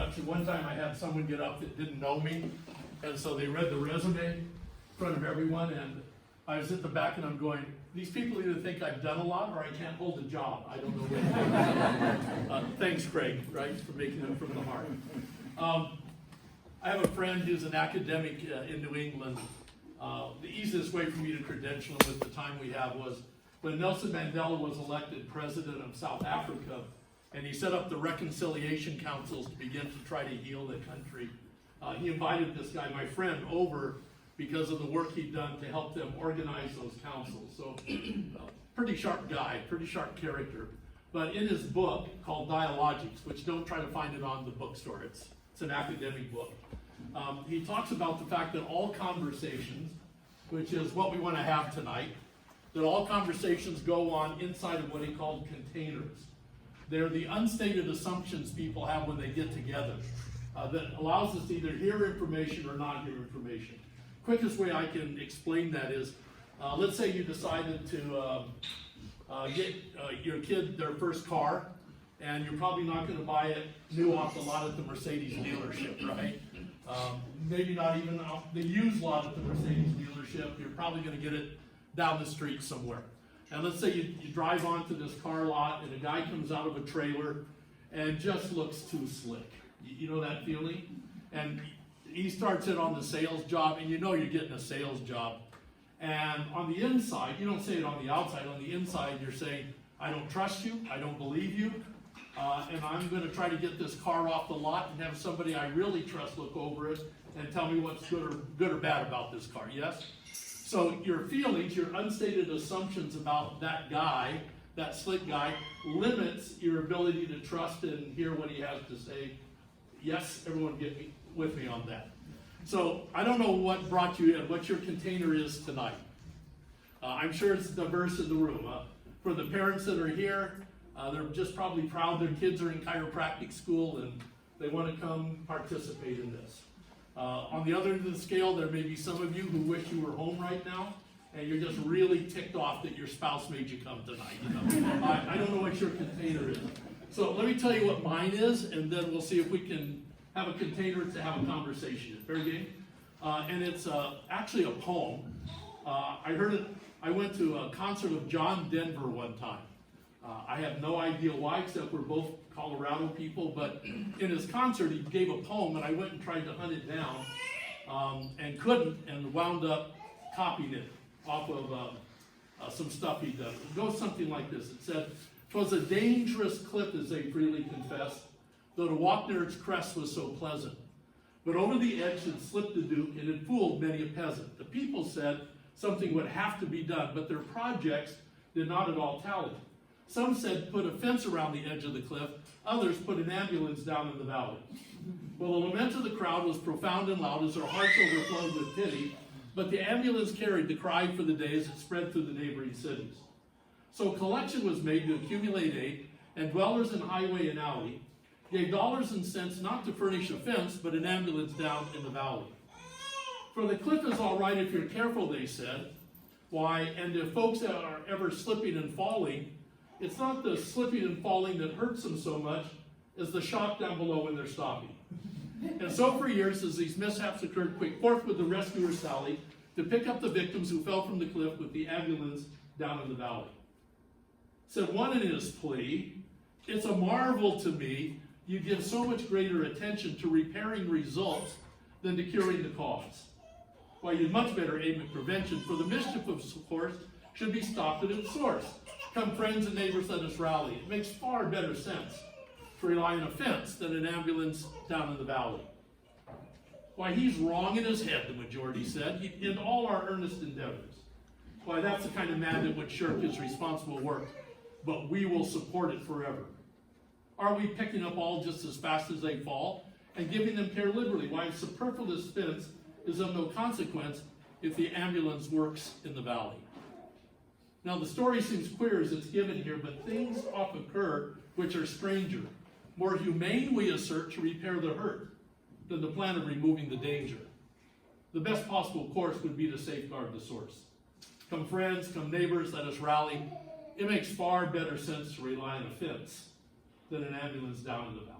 introduction. One time I had someone get up that didn't know me, and so they read the resume in front of everyone, and I was at the back and I'm going, these people either think I've done a lot or I can't hold a job. I don't know which. Thanks, Craig, right, for making it from the heart. I have a friend who's an academic in New England. The easiest way for me to credential him with the time we have was when Nelson Mandela was elected president of South Africa, and he set up the reconciliation councils to begin to try to heal the country. He invited this guy, my friend, over because of the work he'd done to help them organize those councils. So, pretty sharp guy, pretty sharp character. But in his book called Dialogics, which don't try to find it on the bookstore, it's an academic book. He talks about the fact that all conversations, which is what we want to have tonight, that all conversations go on inside of what he called containers. They're the unstated assumptions people have when they get together that allows us to either hear information or not hear information. Quickest way I can explain that is, let's say you decided to get your kid their first car, and you're probably not going to buy it new off the lot at the Mercedes dealership, right? Maybe not even off the used lot at the Mercedes dealership. You're probably going to get it down the street somewhere. And let's say you drive onto this car lot and a guy comes out of a trailer and just looks too slick. You know that feeling? And he starts in on the sales job, and you know you're getting a sales job. And on the inside, you don't say it on the outside, on the inside you're saying, I don't trust you, I don't believe you, and I'm going to try to get this car off the lot and have somebody I really trust look over it and tell me what's good or bad about this car, yes? So your feelings, your unstated assumptions about that guy, that slick guy, limits your ability to trust and hear what he has to say. Yes, everyone get me with me on that. So I don't know what brought you in, what your container is tonight. I'm sure it's diverse in the room. For the parents that are here, they're just probably proud their kids are in chiropractic school and they want to come participate in this. On the other end of the scale, there may be some of you who wish you were home right now, and you're just really ticked off that your spouse made you come tonight. You know? I don't know what your container is. So let me tell you what mine is, and then we'll see if we can have a container to have a conversation. Fair game? And it's actually a poem. I heard it, I went to a concert of John Denver one time. I have no idea why, except we're both Colorado people, but in his concert he gave a poem, and I went and tried to hunt it down, and couldn't, and wound up copying it off of some stuff he'd done. It goes something like this. It said, "'Twas a dangerous cliff, as they freely confessed, though to walk near its crest was so pleasant. But over the edge had slipped the Duke, and had fooled many a peasant. The people said something would have to be done, but their projects did not at all tally. Some said put a fence around the edge of the cliff, others put an ambulance down in the valley. Well, the lament of the crowd was profound and loud as their hearts overflowed with pity, but the ambulance carried the cry for the day as it spread through the neighboring cities. So collection was made to accumulate aid, and dwellers in highway and alley gave dollars and cents not to furnish a fence, but an ambulance down in the valley. For the cliff is all right if you're careful, they said. Why, and if folks are ever slipping and falling, it's not the slipping and falling that hurts them so much as the shock down below when they're stopping. And so for years, as these mishaps occurred, quick forth with the rescuers sally to pick up the victims who fell from the cliff with the ambulance down in the valley. Said one in his plea, it's a marvel to me you give so much greater attention to repairing results than to curing the cause. Why, you'd much better aim at prevention, for the mischief of course should be stopped at its source. Come friends and neighbors, let us rally. It makes far better sense to rely on a fence than an ambulance down in the valley. Why, he's wrong in his head, the majority said, in all our earnest endeavors. Why, that's the kind of man that would shirk his responsible work, but we will support it forever. Are we picking up all just as fast as they fall and giving them care liberally? Why, superfluous fence is of no consequence if the ambulance works in the valley. Now, the story seems queer as it's given here, but things often occur which are stranger, more humane, we assert, to repair the hurt than the plan of removing the danger. The best possible course would be to safeguard the source. Come friends, come neighbors, let us rally. It makes far better sense to rely on a fence than an ambulance down in the valley.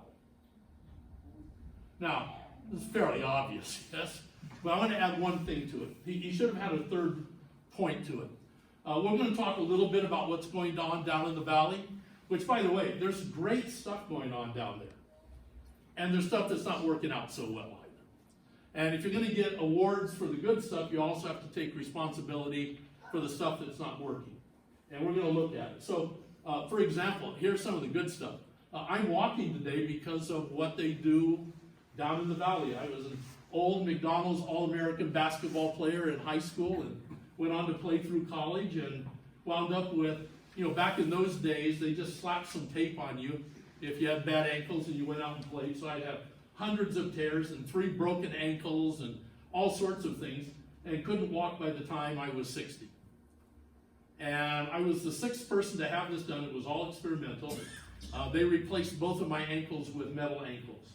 Now, it's fairly obvious, yes, but I want to add one thing to it. He should have had a third point to it. We're going to talk a little bit about what's going on down in the valley, which, by the way, there's great stuff going on down there. And there's stuff that's not working out so well either. And if you're going to get awards for the good stuff, you also have to take responsibility for the stuff that's not working. And we're going to look at it. So, for example, here's some of the good stuff. I'm walking today because of what they do down in the valley. I was an old McDonald's All-American basketball player in high school and went on to play through college and wound up with, back in those days, they just slapped some tape on you if you had bad ankles and you went out and played. So I'd have hundreds of tears and 3 broken ankles and all sorts of things, and couldn't walk by the time I was 60. And I was the 6th person to have this done. It was all experimental. They replaced both of my ankles with metal ankles.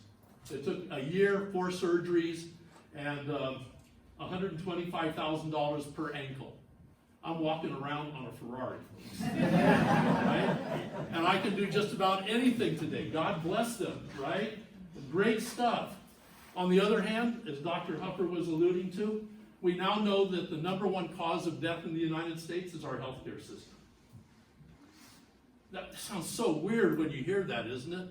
It took a year, 4 surgeries, and $125,000 per ankle. I'm walking around on a Ferrari. Right? And I can do just about anything today. God bless them, right? Great stuff. On the other hand, as Dr. Hupper was alluding to, we now know that the #1 cause of death in the United States is our healthcare system. That sounds so weird when you hear that, isn't it?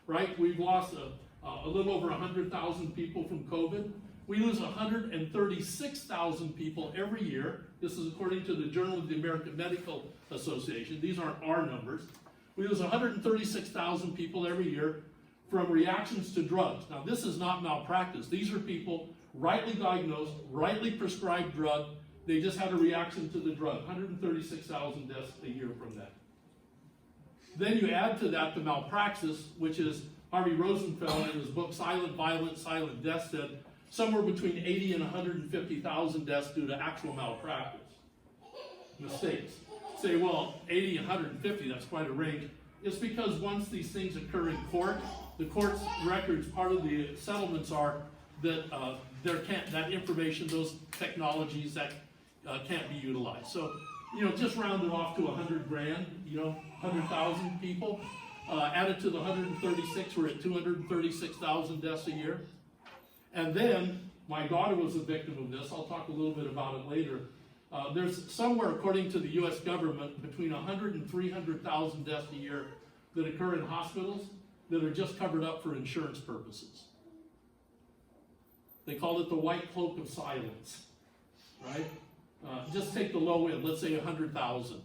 Right? We've lost a little over 100,000 people from COVID. We lose 136,000 people every year. This is according to the Journal of the American Medical Association. These aren't our numbers. We lose 136,000 people every year from reactions to drugs. Now, this is not malpractice. These are people rightly diagnosed, rightly prescribed drug. They just had a reaction to the drug. 136,000 deaths a year from that. Then you add to that the malpraxis, which is Harvey Rosenfeld in his book Silent Violence, Silent Death said somewhere between 80 and 150,000 deaths due to actual malpractice. Mistakes. Say, well, 80 and 150, that's quite a range. It's because once these things occur in court, the court's records, part of the settlements are that that information, those technologies that can't be utilized. So, just round it off to 100 grand, 100,000 people. Added to the 136, we're at 236,000 deaths a year. And then, my daughter was a victim of this. I'll talk a little bit about it later. There's somewhere, according to the U.S. government, between 100 and 300,000 deaths a year that occur in hospitals that are just covered up for insurance purposes. They call it the white cloak of silence, right? Just take the low end, let's say 100,000.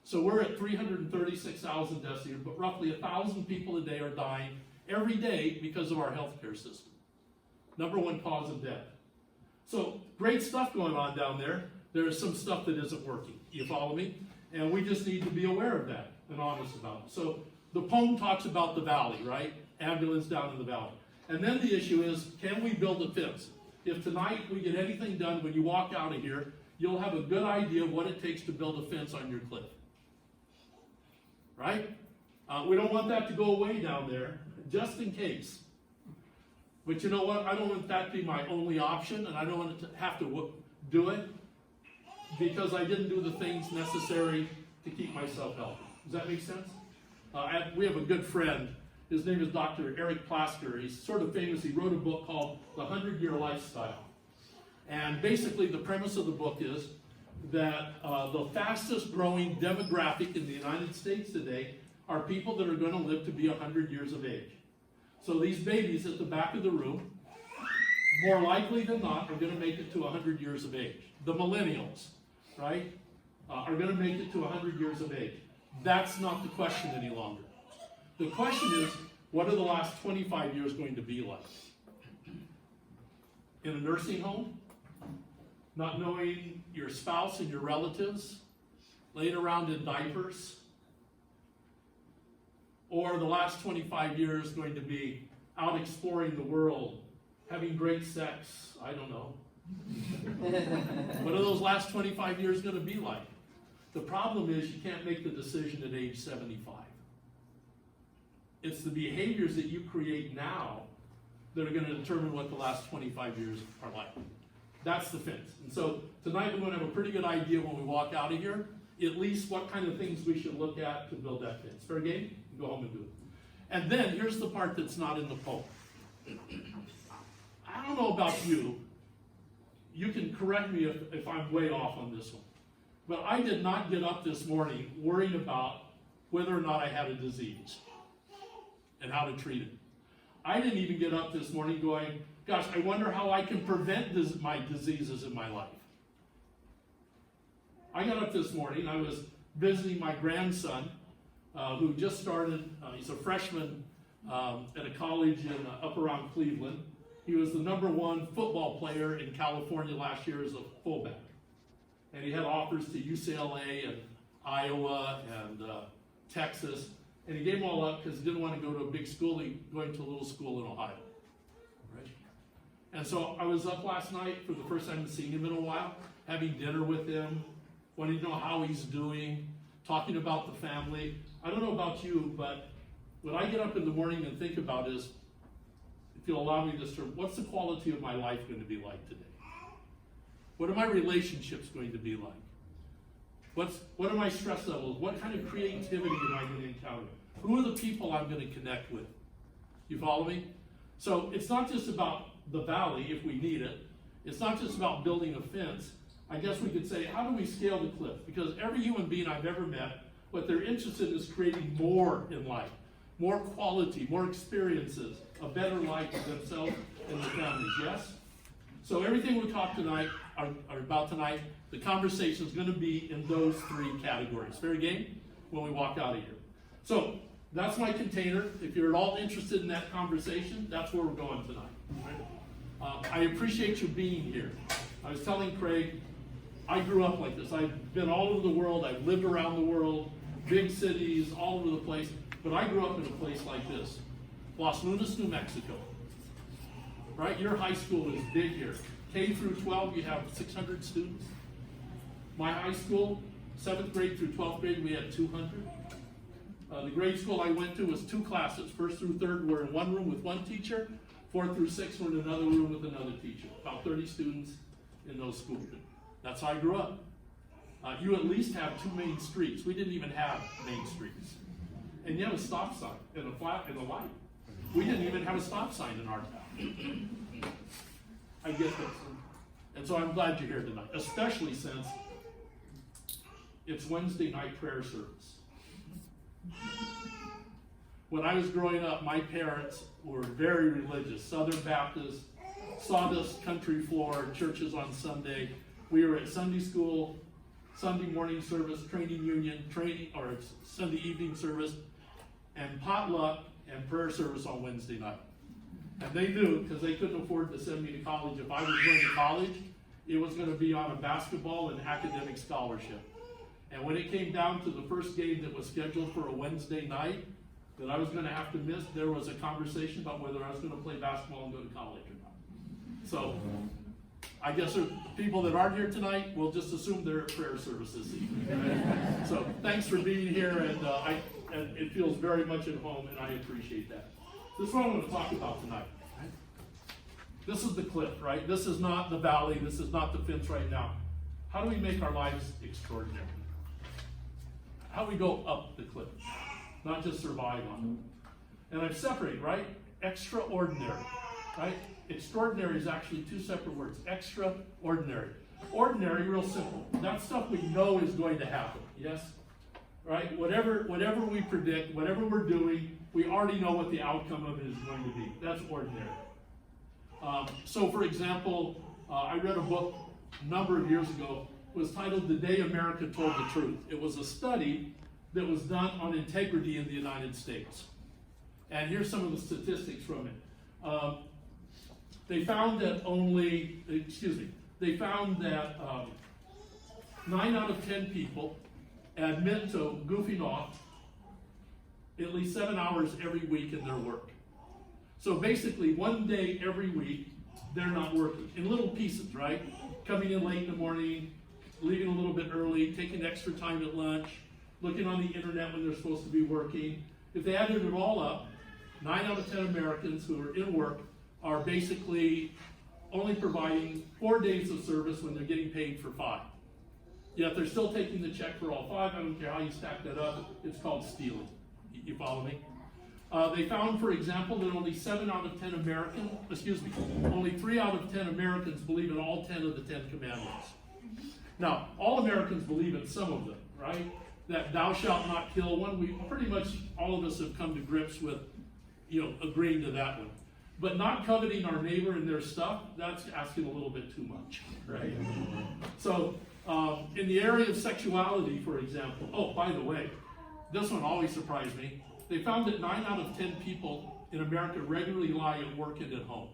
So we're at 336,000 deaths a year, but roughly 1,000 people a day are dying every day because of our healthcare system. #1 cause of death. So great stuff going on down there. There's some stuff that isn't working. You follow me? And we just need to be aware of that and honest about it. So the poem talks about the valley, right? Ambulance down in the valley. And then the issue is, can we build a fence? If tonight we get anything done, when you walk out of here, you'll have a good idea of what it takes to build a fence on your cliff. Right? We don't want that to go away down there, just in case. But you know what? I don't want that to be my only option, and I don't want to have to do it because I didn't do the things necessary to keep myself healthy. Does that make sense? We have a good friend. His name is Dr. Eric Plasker. He's sort of famous. He wrote a book called The 100-Year Lifestyle. And basically the premise of the book is that the fastest growing demographic in the United States today are people that are going to live to be 100 years of age. So these babies at the back of the room, more likely than not, are going to make it to 100 years of age. The millennials, right, are going to make it to 100 years of age. That's not the question any longer. The question is, what are the last 25 years going to be like? In a nursing home? Not knowing your spouse and your relatives? Laying around in diapers? Or the last 25 years going to be out exploring the world, having great sex? I don't know. What are those last 25 years going to be like? The problem is you can't make the decision at age 75. It's the behaviors that you create now that are going to determine what the last 25 years are like. That's the fence. And so tonight we're going to have a pretty good idea when we walk out of here, at least what kind of things we should look at to build that fence. Fair game? Go home and do it. And then here's the part that's not in the poem. I don't know about you. You can correct me if I'm way off on this one. But I did not get up this morning worrying about whether or not I had a disease and how to treat it. I didn't even get up this morning going, gosh, I wonder how I can prevent my diseases in my life. I got up this morning, I was visiting my grandson, who just started, he's a freshman at a college in up around Cleveland. He was the #1 football player in California last year as a fullback. And he had offers to UCLA and Iowa and Texas. And he gave them all up because he didn't want to go to a big school, going to a little school in Ohio. Right? And so I was up last night for the first time I've seen him in a while, having dinner with him, wanting to know how he's doing, talking about the family. I don't know about you, but what I get up in the morning and think about is, if you'll allow me this term, what's the quality of my life going to be like today? What are my relationships going to be like? What are my stress levels? What kind of creativity am I going to encounter? Who are the people I'm going to connect with? You follow me? So it's not just about the valley, if we need it. It's not just about building a fence. I guess we could say, how do we scale the cliff? Because every human being I've ever met, what they're interested in is creating more in life. More quality, more experiences, a better life for themselves and their families, yes? So everything we talk tonight, are about tonight, the conversation is going to be in those 3 categories. Fair game? When we walk out of here. So that's my container. If you're at all interested in that conversation, that's where we're going tonight. I appreciate you being here. I was telling Craig, I grew up like this. I've been all over the world. I've lived around the world, big cities, all over the place. But I grew up in a place like this, Los Lunas, New Mexico. Right? Your high school is big here. K through 12, you have 600 students. My high school, 7th grade through 12th grade, we had 200. The grade school I went to was 2 classes. 1st through 3rd were in one room with one teacher. 4th through 6th were in another room with another teacher. About 30 students in those schools. That's how I grew up. You at least have 2 main streets. We didn't even have main streets. And you have a stop sign and a flat and a light. We didn't even have a stop sign in our town. I get this. And so I'm glad you're here tonight, especially since it's Wednesday night prayer service. When I was growing up, my parents were very religious, Southern Baptist, sawdust country floor, churches on Sunday. We were at Sunday school, Sunday morning service, training union, or Sunday evening service, and potluck and prayer service on Wednesday night. And they knew, because they couldn't afford to send me to college. If I was going to college, it was going to be on a basketball and academic scholarship. And when it came down to the first game that was scheduled for a Wednesday night that I was going to have to miss, there was a conversation about whether I was going to play basketball and go to college or not. So I guess people that aren't here tonight, we'll just assume they're at prayer service this evening. Right? So thanks for being here, and it feels very much at home, and I appreciate that. This is what I want to talk about tonight. Right? This is the cliff, right? This is not the valley. This is not the fence right now. How do we make our lives extraordinary? How do we go up the cliff, not just survive on it? And I've separated, right? Extraordinary, right? Extraordinary is actually 2 separate words. Extraordinary. Ordinary, real simple. That's stuff we know is going to happen, yes? Right? Whatever we predict, whatever we're doing, we already know what the outcome of it is going to be. That's ordinary. So for example, I read a book a number of years ago. It was titled The Day America Told the Truth. It was a study that was done on integrity in the United States. And here's some of the statistics from it. They found that 9 out of 10 people admit to goofing off at least 7 hours every week in their work. So basically, 1 day every week, they're not working. In little pieces, right? Coming in late in the morning, leaving a little bit early, taking extra time at lunch, looking on the internet when they're supposed to be working. If they added it all up, 9 out of 10 Americans who are in work are basically only providing 4 days of service when they're getting paid for 5. Yet they're still taking the check for all 5. I don't care how you stack that up. It's called stealing. You follow me? They found, for example, that only 3 out of 10 Americans believe in all 10 of the 10 commandments. Now, all Americans believe in some of them, right? That thou shalt not kill one, we pretty much, all of us have come to grips with, agreeing to that one. But not coveting our neighbor and their stuff, that's asking a little bit too much, right? So, in the area of sexuality, for example, oh, by the way, this one always surprised me. They found that 9 out of 10 people in America regularly lie at work and at home.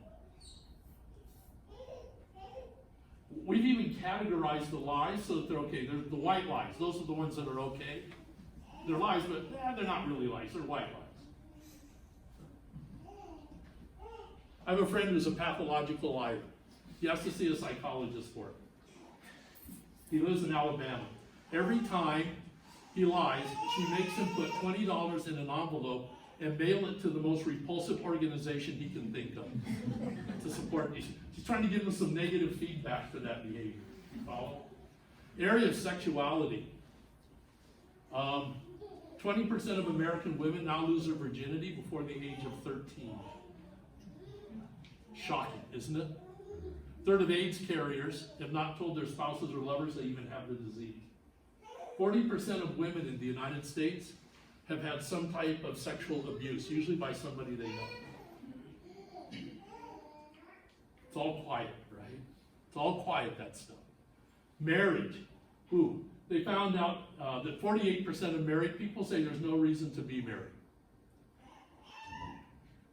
We've even categorized the lies so that they're okay. They're the white lies. Those are the ones that are okay. They're lies, but they're not really lies. They're white lies. I have a friend who's a pathological liar. He has to see a psychologist for it. He lives in Alabama. Every time he lies, she makes him put $20 in an envelope and mail it to the most repulsive organization he can think of to support me. She's trying to give him some negative feedback for that behavior. Follow? Area of sexuality. 20% of American women now lose their virginity before the age of 13. Shocking, isn't it? 1/3 of AIDS carriers have not told their spouses or lovers they even have the disease. 40% of women in the United States have had some type of sexual abuse, usually by somebody they know. It's all quiet, right? It's all quiet, that stuff. Marriage. Ooh, they found out that 48% of married people say there's no reason to be married.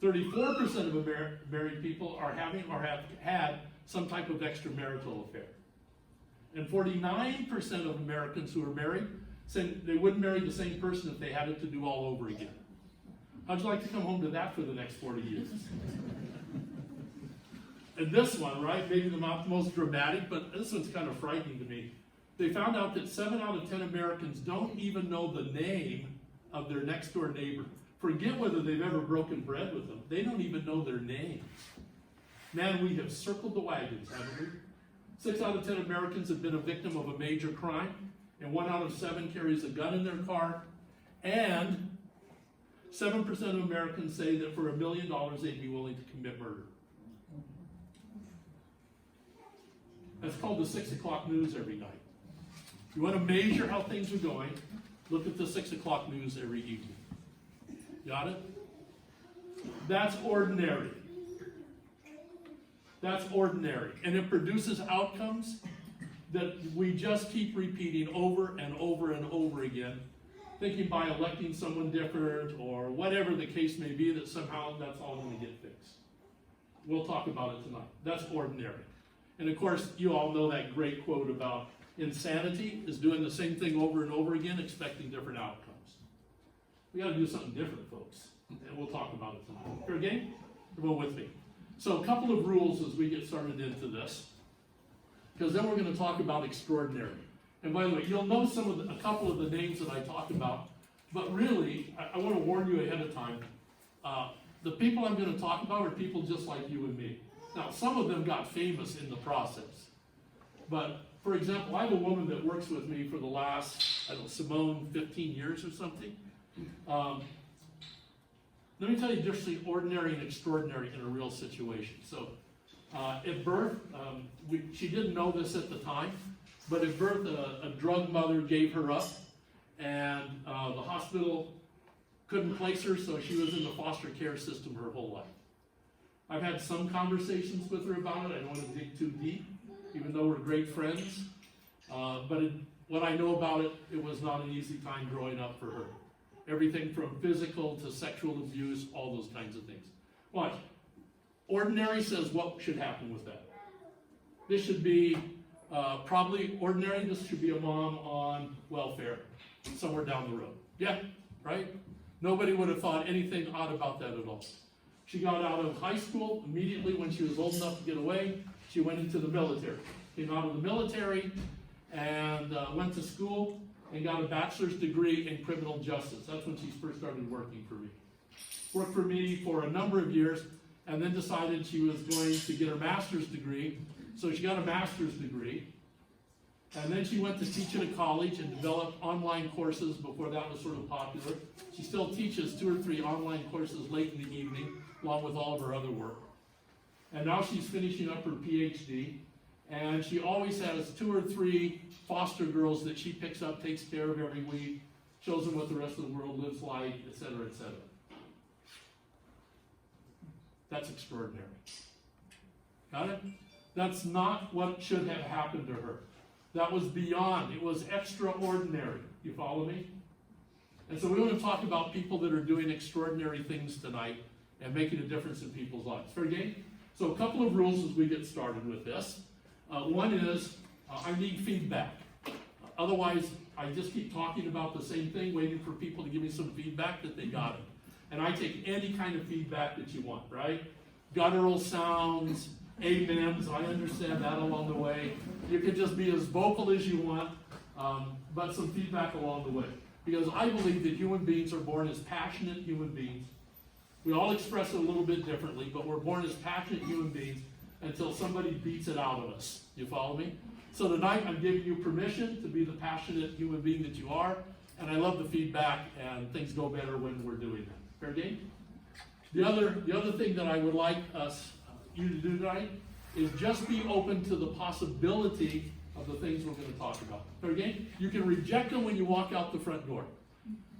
34% of married people are having or have had some type of extramarital affair. And 49% of Americans who are married say they wouldn't marry the same person if they had it to do all over again. How'd you like to come home to that for the next 40 years? And this one, right, maybe not the most dramatic, but this one's kind of frightening to me. They found out that 7 out of 10 Americans don't even know the name of their next door neighbor. Forget whether they've ever broken bread with them. They don't even know their names. Man, we have circled the wagons, haven't we? 6 out of 10 Americans have been a victim of a major crime, and 1 out of 7 carries a gun in their car, and 7% of Americans say that for $1 million they'd be willing to commit murder. That's called the 6 o'clock news every night. You want to measure how things are going, look at the 6 o'clock news every evening. Got it? That's ordinary. That's ordinary. And it produces outcomes that we just keep repeating over and over and over again, thinking by electing someone different or whatever the case may be that somehow that's all going to get fixed. We'll talk about it tonight. That's ordinary. And of course, you all know that great quote about insanity is doing the same thing over and over again, expecting different outcomes. We got to do something different, folks. And we'll talk about it tonight. Fair game? Everyone with me? So a couple of rules as we get started into this, because then we're going to talk about extraordinary. And by the way, you'll know a couple of the names that I talked about, but really, I want to warn you ahead of time. The people I'm going to talk about are people just like you and me. Now, some of them got famous in the process. But, for example, I have a woman that works with me for the last, Simone, 15 years or something. Let me tell you just the ordinary and extraordinary in a real situation. So, at birth, she didn't know this at the time, but at birth, a drug mother gave her up, and the hospital couldn't place her, so she was in the foster care system her whole life. I've had some conversations with her about it. I don't want to dig too deep, even though we're great friends. But what I know about it, it was not an easy time growing up for her. Everything from physical to sexual abuse, all those kinds of things. Watch. Ordinary says what should happen with that. This should be probably ordinary. This should be a mom on welfare somewhere down the road. Yeah, right? Nobody would have thought anything odd about that at all. She got out of high school immediately when she was old enough to get away. She went into the military. Came out of the military and went to school and got a bachelor's degree in criminal justice. That's when she first started working for me. Worked for me for a number of years and then decided she was going to get her master's degree. So she got a master's degree. And then she went to teach at a college and developed online courses before that was sort of popular. She still teaches 2 or 3 online courses late in the evening, along with all of her other work. And now she's finishing up her PhD, and she always has 2 or 3 foster girls that she picks up, takes care of every week, shows them what the rest of the world lives like, etc., etc. That's extraordinary. Got it? That's not what should have happened to her. That was beyond. It was extraordinary. You follow me? And so we want to talk about people that are doing extraordinary things tonight and making a difference in people's lives. Fair game? So a couple of rules as we get started with this. One is, I need feedback. Otherwise, I just keep talking about the same thing, waiting for people to give me some feedback that they got it. And I take any kind of feedback that you want, right? Guttural sounds, amens, I understand that along the way. You can just be as vocal as you want, but some feedback along the way. Because I believe that human beings are born as passionate human beings. We all express it a little bit differently, but we're born as passionate human beings until somebody beats it out of us. You follow me? So tonight I'm giving you permission to be the passionate human being that you are, and I love the feedback, and things go better when we're doing that. Fair game? The other thing that I would like you to do tonight is just be open to the possibility of the things we're going to talk about. Fair game? You can reject them when you walk out the front door,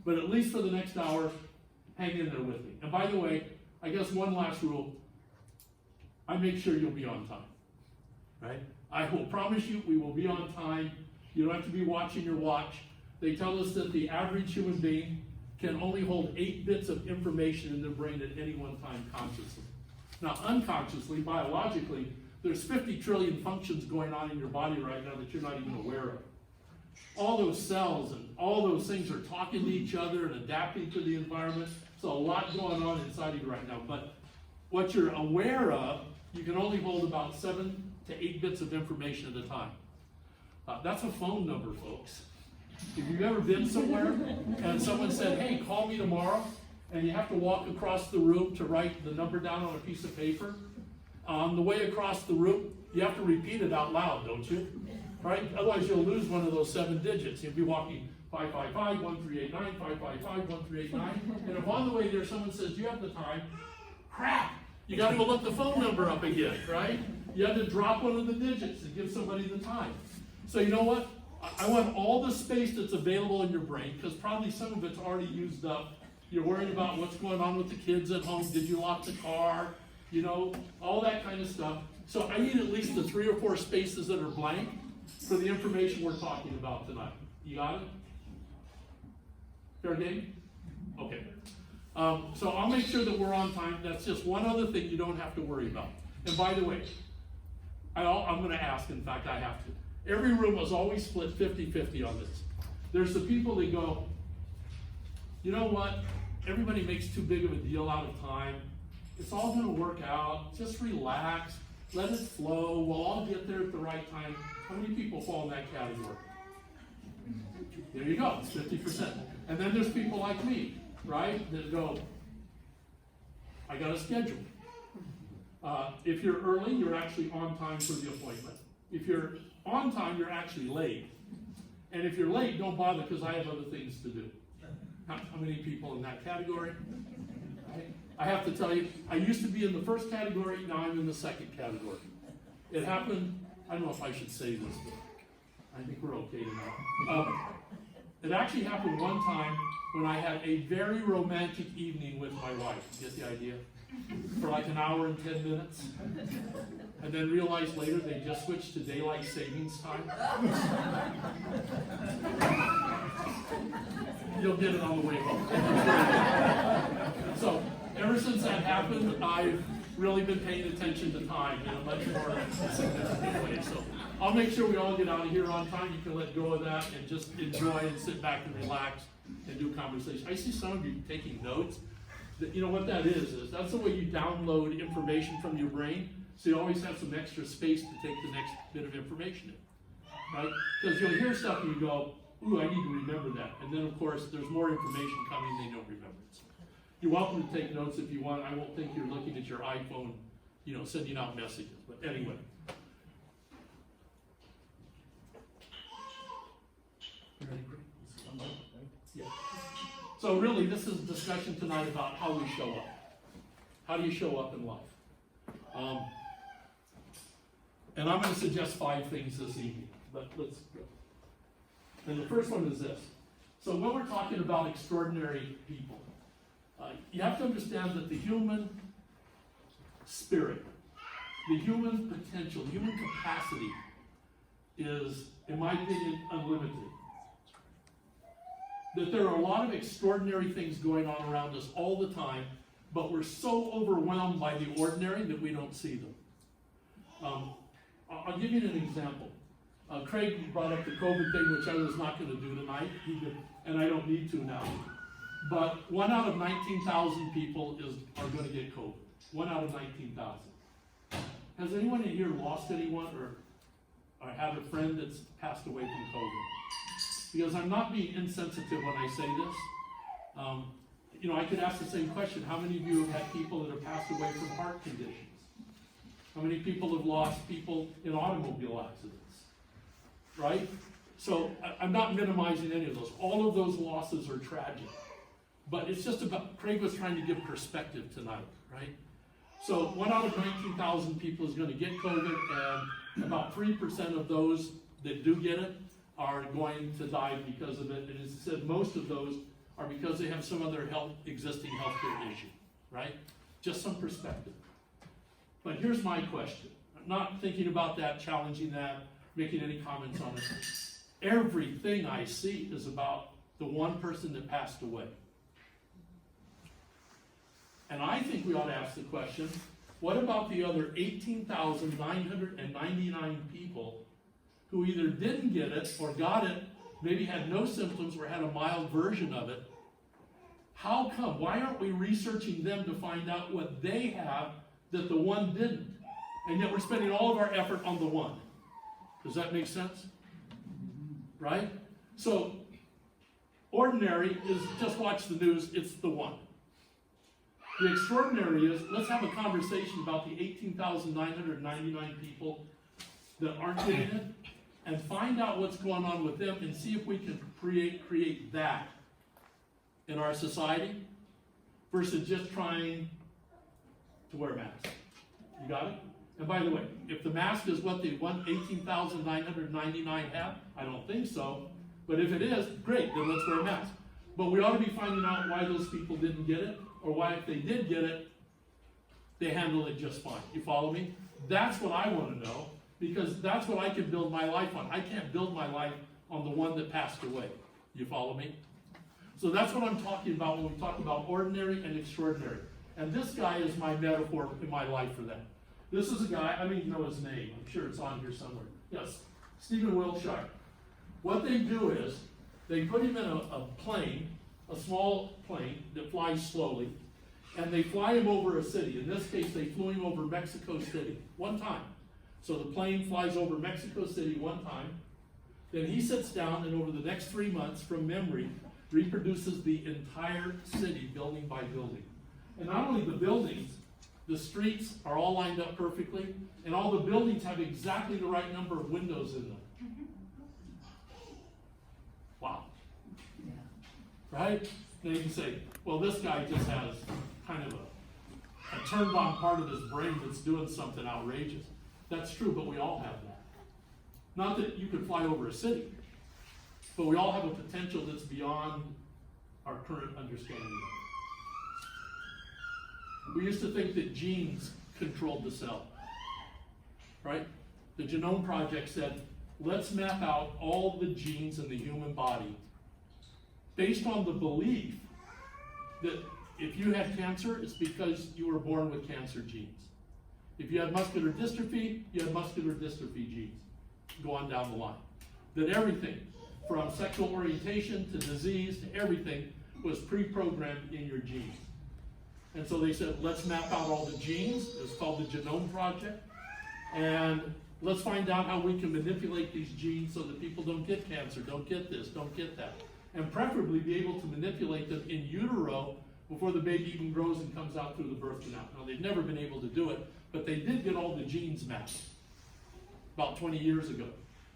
but at least for the next hour, hang in there with me. And by the way, I guess one last rule, I make sure you'll be on time, right? I will promise you we will be on time. You don't have to be watching your watch. They tell us that the average human being can only hold 8 bits of information in their brain at any one time consciously. Now, unconsciously, biologically, there's 50 trillion functions going on in your body right now that you're not even aware of. All those cells and all those things are talking to each other and adapting to the environment. So a lot going on inside of you right now. But what you're aware of, you can only hold about 7 to 8 bits of information at a time. That's a phone number, folks. If you've ever been somewhere and someone said, hey, call me tomorrow, and you have to walk across the room to write the number down on a piece of paper, on the way across the room, you have to repeat it out loud, don't you? Right? Otherwise, you'll lose one of those 7 digits. You'll be walking 555-1389, 555-1389, and if on the way there someone says, do you have the time? Crap! You got to go look the phone number up again, right? You have to drop one of the digits and give somebody the time. So you know what? I want all the space that's available in your brain, because probably some of it's already used up. You're worried about what's going on with the kids at home. Did you lock the car? You know, all that kind of stuff. So I need at least the 3 or 4 spaces that are blank for the information we're talking about tonight. You got it? Fair game? Okay. So I'll make sure that we're on time. That's just one other thing you don't have to worry about. And by the way, I'm going to ask, in fact, I have to. Every room was always split 50-50 on this. There's the people that go, you know what? Everybody makes too big of a deal out of time. It's all going to work out. Just relax. Let it flow. We'll all get there at the right time. How many people fall in that category? There you go. It's 50%. And then there's people like me, right, that go, I got a schedule. If you're early, you're actually on time for the appointment. If you're on time, you're actually late. And if you're late, don't bother, because I have other things to do. How many people in that category? Right? I have to tell you, I used to be in the first category, now I'm in the second category. It happened, I don't know if I should say this, but I think we're okay now. It actually happened one time when I had a very romantic evening with my wife. You get the idea? For like an hour and 10 minutes. And then realized later they just switched to daylight savings time. You'll get it on the way home. So ever since that happened, I've really been paying attention to time in a much more significant way. So I'll make sure we all get out of here on time. You can let go of that and just enjoy and sit back and relax and do conversation. I see some of you taking notes. You know what that is that's the way you download information from your brain, so you always have some extra space to take the next bit of information in, right? Because you'll hear stuff and you go, ooh, I need to remember that. And then, of course, there's more information coming, they don't remember it. So you're welcome to take notes if you want. I won't think you're looking at your iPhone, sending out messages. But anyway. You ready, Greg? Yeah. So really, this is a discussion tonight about how we show up. How do you show up in life? And I'm going to suggest 5 things this evening, but let's go. And the first one is this. So when we're talking about extraordinary people, you have to understand that the human spirit, the human potential, the human capacity is, in my opinion, unlimited. That there are a lot of extraordinary things going on around us all the time, but we're so overwhelmed by the ordinary that we don't see them. I'll give you an example. Craig brought up the COVID thing, which I was not going to do tonight, and I don't need to now. But 1 out of 19,000 people are going to get COVID. 1 out of 19,000. Has anyone in here lost anyone or have a friend that's passed away from COVID? Because I'm not being insensitive when I say this. I could ask the same question. How many of you have had people that have passed away from heart conditions? How many people have lost people in automobile accidents? Right? So I'm not minimizing any of those. All of those losses are tragic. But it's just about, Craig was trying to give perspective tonight, right? So 1 out of 19,000 people is going to get COVID, and about 3% of those that do get it are going to die because of it. And as I said, most of those are because they have some other existing healthcare issue, right? Just some perspective. But here's my question. I'm not thinking about that, challenging that, making any comments on it. Everything I see is about the one person that passed away. And I think we ought to ask the question, what about the other 18,999 people who either didn't get it or got it, maybe had no symptoms or had a mild version of it? How come? Why aren't we researching them to find out what they have that the one didn't? And yet we're spending all of our effort on the one. Does that make sense? Right? So, ordinary is just watch the news, it's the one. The extraordinary is, let's have a conversation about the 18,999 people that aren't getting it, and find out what's going on with them and see if we can create that in our society versus just trying to wear masks. You got it? And by the way, if the mask is what the 18,999 have, I don't think so. But if it is, great, then let's wear a mask. But we ought to be finding out why those people didn't get it, or why if they did get it, they handled it just fine. You follow me? That's what I want to know, because that's what I can build my life on. I can't build my life on the one that passed away. You follow me? So that's what I'm talking about when we talk about ordinary and extraordinary. And this guy is my metaphor in my life for that. This is a guy, I don't even know his name. I'm sure it's on here somewhere. Yes, Stephen Wilshire. What they do is, they put him in a plane, a small plane that flies slowly, and they fly him over a city. In this case, they flew him over Mexico City, one time. So the plane flies over Mexico City one time, then he sits down and over the next 3 months, from memory, reproduces the entire city, building by building. And not only the buildings, the streets are all lined up perfectly, and all the buildings have exactly the right number of windows in them. Wow. Right? Then you can say, well, this guy just has kind of a turned on part of his brain that's doing something outrageous. That's true, but we all have that. Not that you could fly over a city, but we all have a potential that's beyond our current understanding of it. We used to think that genes controlled the cell, right? The Genome Project said, let's map out all the genes in the human body based on the belief that if you had cancer, it's because you were born with cancer genes. If you had muscular dystrophy, you had muscular dystrophy genes. Go on down the line. That everything, from sexual orientation to disease to everything, was pre-programmed in your genes. And so they said, let's map out all the genes. It's called the Genome Project. And let's find out how we can manipulate these genes so that people don't get cancer, don't get this, don't get that. And preferably be able to manipulate them in utero before the baby even grows and comes out through the birth canal. Now, they've never been able to do it, but they did get all the genes mapped about 20 years ago.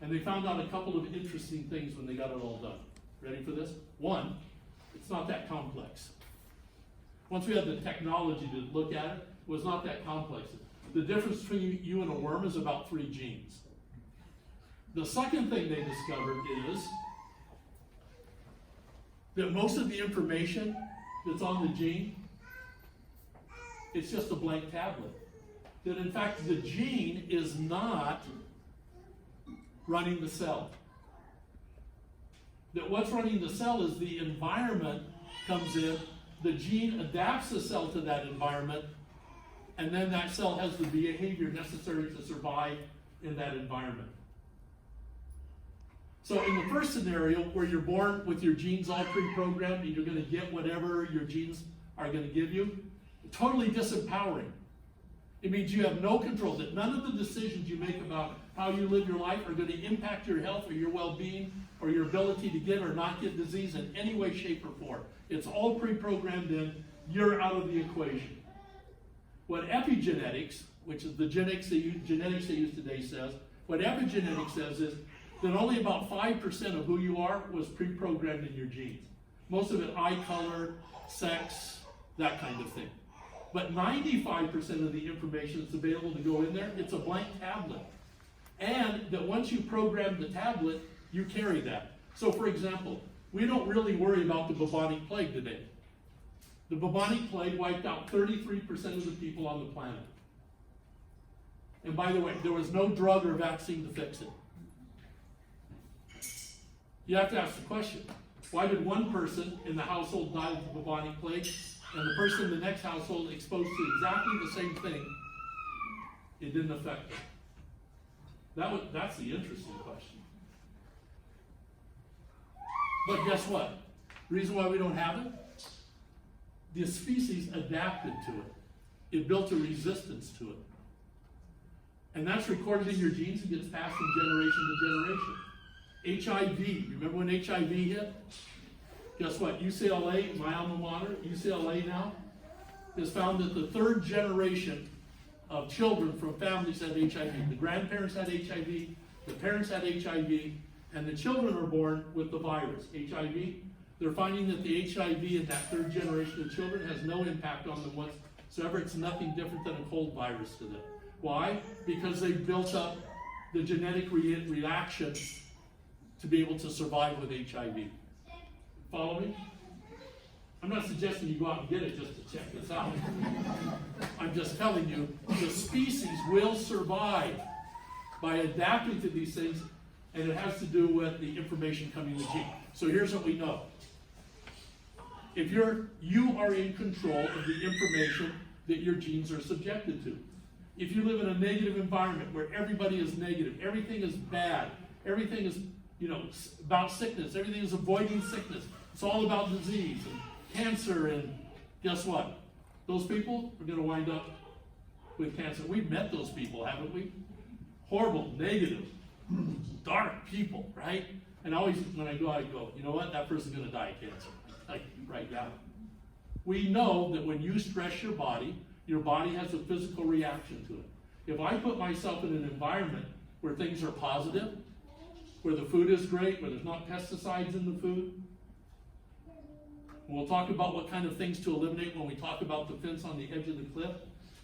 And they found out a couple of interesting things when they got it all done. Ready for this? One, it's not that complex. Once we had the technology to look at it, it was not that complex. The difference between you and a worm is about 3 genes. The second thing they discovered is that most of the information that's on the gene, it's just a blank tablet. That in fact the gene is not running the cell. That what's running the cell is the environment comes in, the gene adapts the cell to that environment, and then that cell has the behavior necessary to survive in that environment. So in the first scenario, where you're born with your genes all pre-programmed and you're going to get whatever your genes are going to give you, totally disempowering. It means you have no control, that none of the decisions you make about how you live your life are going to impact your health or your well-being or your ability to get or not get disease in any way, shape, or form. It's all pre-programmed in, you're out of the equation. What epigenetics, which is the genetics they use today, says, what epigenetics says is that only about 5% of who you are was pre-programmed in your genes. Most of it eye color, sex, that kind of thing. But 95% of the information that's available to go in there, it's a blank tablet. And that once you program the tablet, you carry that. So for example, we don't really worry about the bubonic plague today. The bubonic plague wiped out 33% of the people on the planet. And by the way, there was no drug or vaccine to fix it. You have to ask the question, why did one person in the household die of the bubonic plague and the person in the next household exposed to exactly the same thing, it didn't affect them? That's the interesting question. But guess what? The reason why we don't have it? The species adapted to it. It built a resistance to it. And that's recorded in your genes and gets passed from generation to generation. HIV, remember when HIV hit? Guess what? UCLA, my alma mater, UCLA now, has found that the 3rd generation of children from families had HIV. The grandparents had HIV, the parents had HIV, and the children are born with the virus, HIV. They're finding that the HIV in that 3rd generation of children has no impact on them whatsoever. It's nothing different than a cold virus to them. Why? Because they built up the genetic reaction to be able to survive with HIV. Follow me? I'm not suggesting you go out and get it just to check this out. I'm just telling you, the species will survive by adapting to these things, and it has to do with the information coming in the gene. So here's what we know. If you are in control of the information that your genes are subjected to. If you live in a negative environment where everybody is negative, everything is bad, everything is, about sickness, everything is avoiding sickness. It's all about disease and cancer, and guess what? Those people are going to wind up with cancer. We've met those people, haven't we? Horrible, negative, dark people, right? And always when I go, you know what? That person's going to die of cancer. Like, right now. We know that when you stress your body has a physical reaction to it. If I put myself in an environment where things are positive, where the food is great, where there's not pesticides in the food, we'll talk about what kind of things to eliminate when we talk about the fence on the edge of the cliff.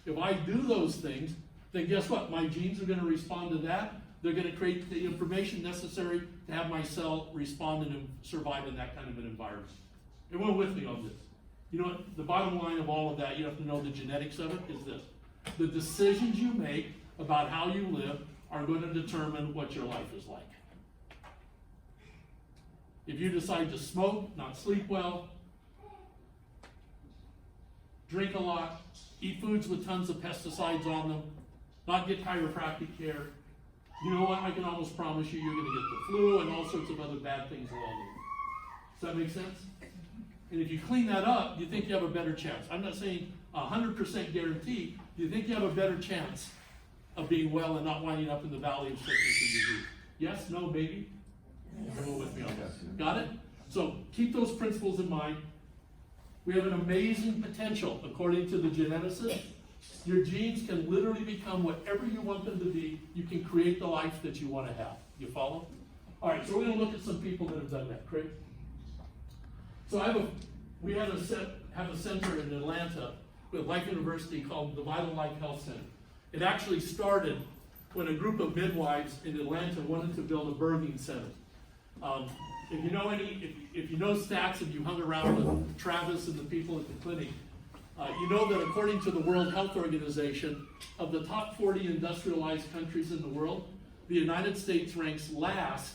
If I do those things, then guess what? My genes are going to respond to that. They're going to create the information necessary to have my cell respond and survive in that kind of an environment. Everyone with me on this? You know what? The bottom line of all of that, you have to know the genetics of it, is this. The decisions you make about how you live are going to determine what your life is like. If you decide to smoke, not sleep well, drink a lot, eat foods with tons of pesticides on them, not get chiropractic care, you know what? I can almost promise you're going to get the flu and all sorts of other bad things along the way. Does that make sense? And if you clean that up, you think you have a better chance. I'm not saying 100% guarantee. Do you think you have a better chance of being well and not winding up in the valley of sickness and disease? Yes? No? Maybe? Everyone with me on this? Got it? So keep those principles in mind. We have an amazing potential, according to the geneticists, Your genes can literally become whatever you want them to be. You can create the life that you want to have. You follow? All right, so we're going to look at some people that have done that. Craig? So we have a center in Atlanta with Life University called the Vital Life Health Center. It actually started when a group of midwives in Atlanta wanted to build a birthing center. If you know stats and you hung around with Travis and the people at the clinic, you know that according to the World Health Organization, of the top 40 industrialized countries in the world, the United States ranks last,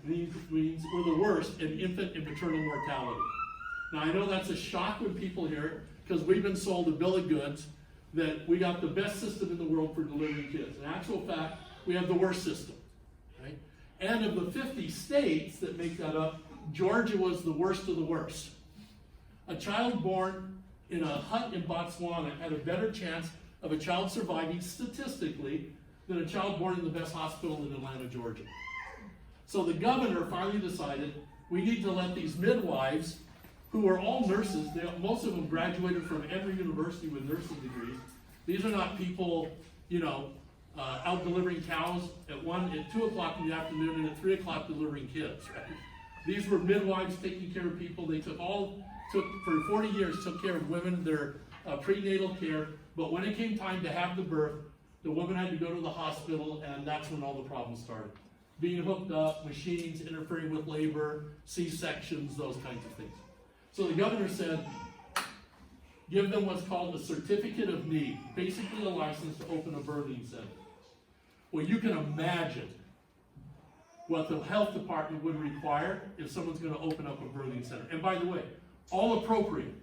means we're the worst in infant and maternal mortality. Now I know that's a shock when people hear it, because we've been sold a bill of goods that we got the best system in the world for delivering kids. In actual fact, we have the worst system. Right? And of the 50 states that make that up, Georgia was the worst of the worst. A child born in a hut in Botswana had a better chance of a child surviving statistically than a child born in the best hospital in Atlanta, Georgia. So the governor finally decided we need to let these midwives, who are all nurses, most of them graduated from Emory University with nursing degrees. These are not people, out delivering cows at 2 o'clock in the afternoon and at 3 o'clock delivering kids, right? These were midwives taking care of people. They took for 40 years, took care of women, their prenatal care, but when it came time to have the birth, the woman had to go to the hospital, and that's when all the problems started. Being hooked up, machines interfering with labor, C-sections, those kinds of things. So the governor said, give them what's called a certificate of need, basically a license to open a birthing center. Well, you can imagine what the health department would require if someone's going to open up a birthing center. And by the way, all appropriate.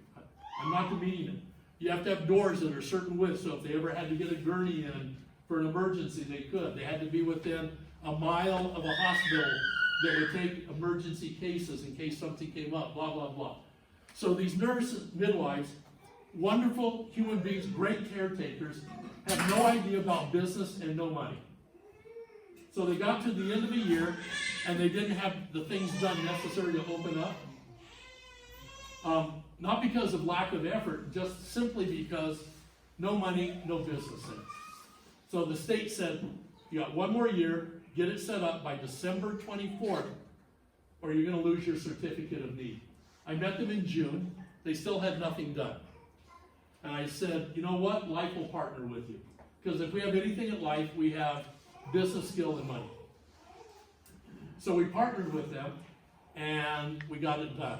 I'm not demeaning it. You have to have doors that are certain width, so if they ever had to get a gurney in for an emergency, they could. They had to be within a mile of a hospital that would take emergency cases in case something came up, blah, blah, blah. So these nurses, midwives, wonderful human beings, great caretakers, have no idea about business and no money. So they got to the end of the year and they didn't have the things done necessary to open up. Not because of lack of effort, just simply because no money, no business sense. So the state said, you got one more year, get it set up by December 24th, or you're going to lose your certificate of need. I met them in June. They still had nothing done. And I said, you know what? Life will partner with you. Because if we have anything in life, we have business skill and money. So we partnered with them, and we got it done.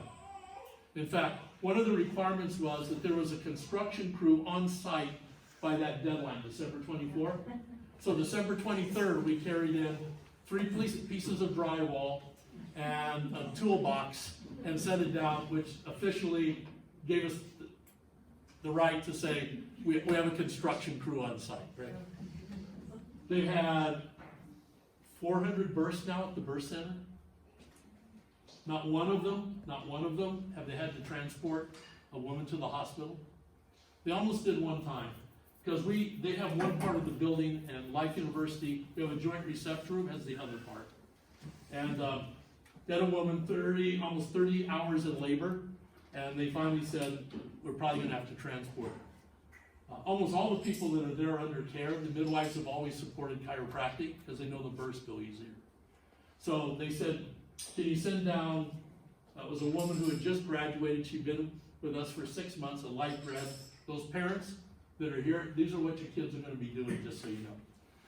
In fact, one of the requirements was that there was a construction crew on site by that deadline, December 24th. So December 23rd, we carried in 3 pieces of drywall and a toolbox and set it down, which officially gave us the right to say we have a construction crew on site. Right? They've had 400 births now at the birth center. Not one of them have they had to transport a woman to the hospital. They almost did one time, because they have one part of the building, and Life University, we have a joint reception room, has the other part. And they had a woman almost 30 hours in labor, and they finally said, we're probably gonna have to transport her. Almost all the people that are there under care, the midwives have always supported chiropractic, because they know the births go easier. So they said, can you send down, it was a woman who had just graduated, she'd been with us for 6 months, a life grad. Those parents that are here, these are what your kids are going to be doing, just so you know.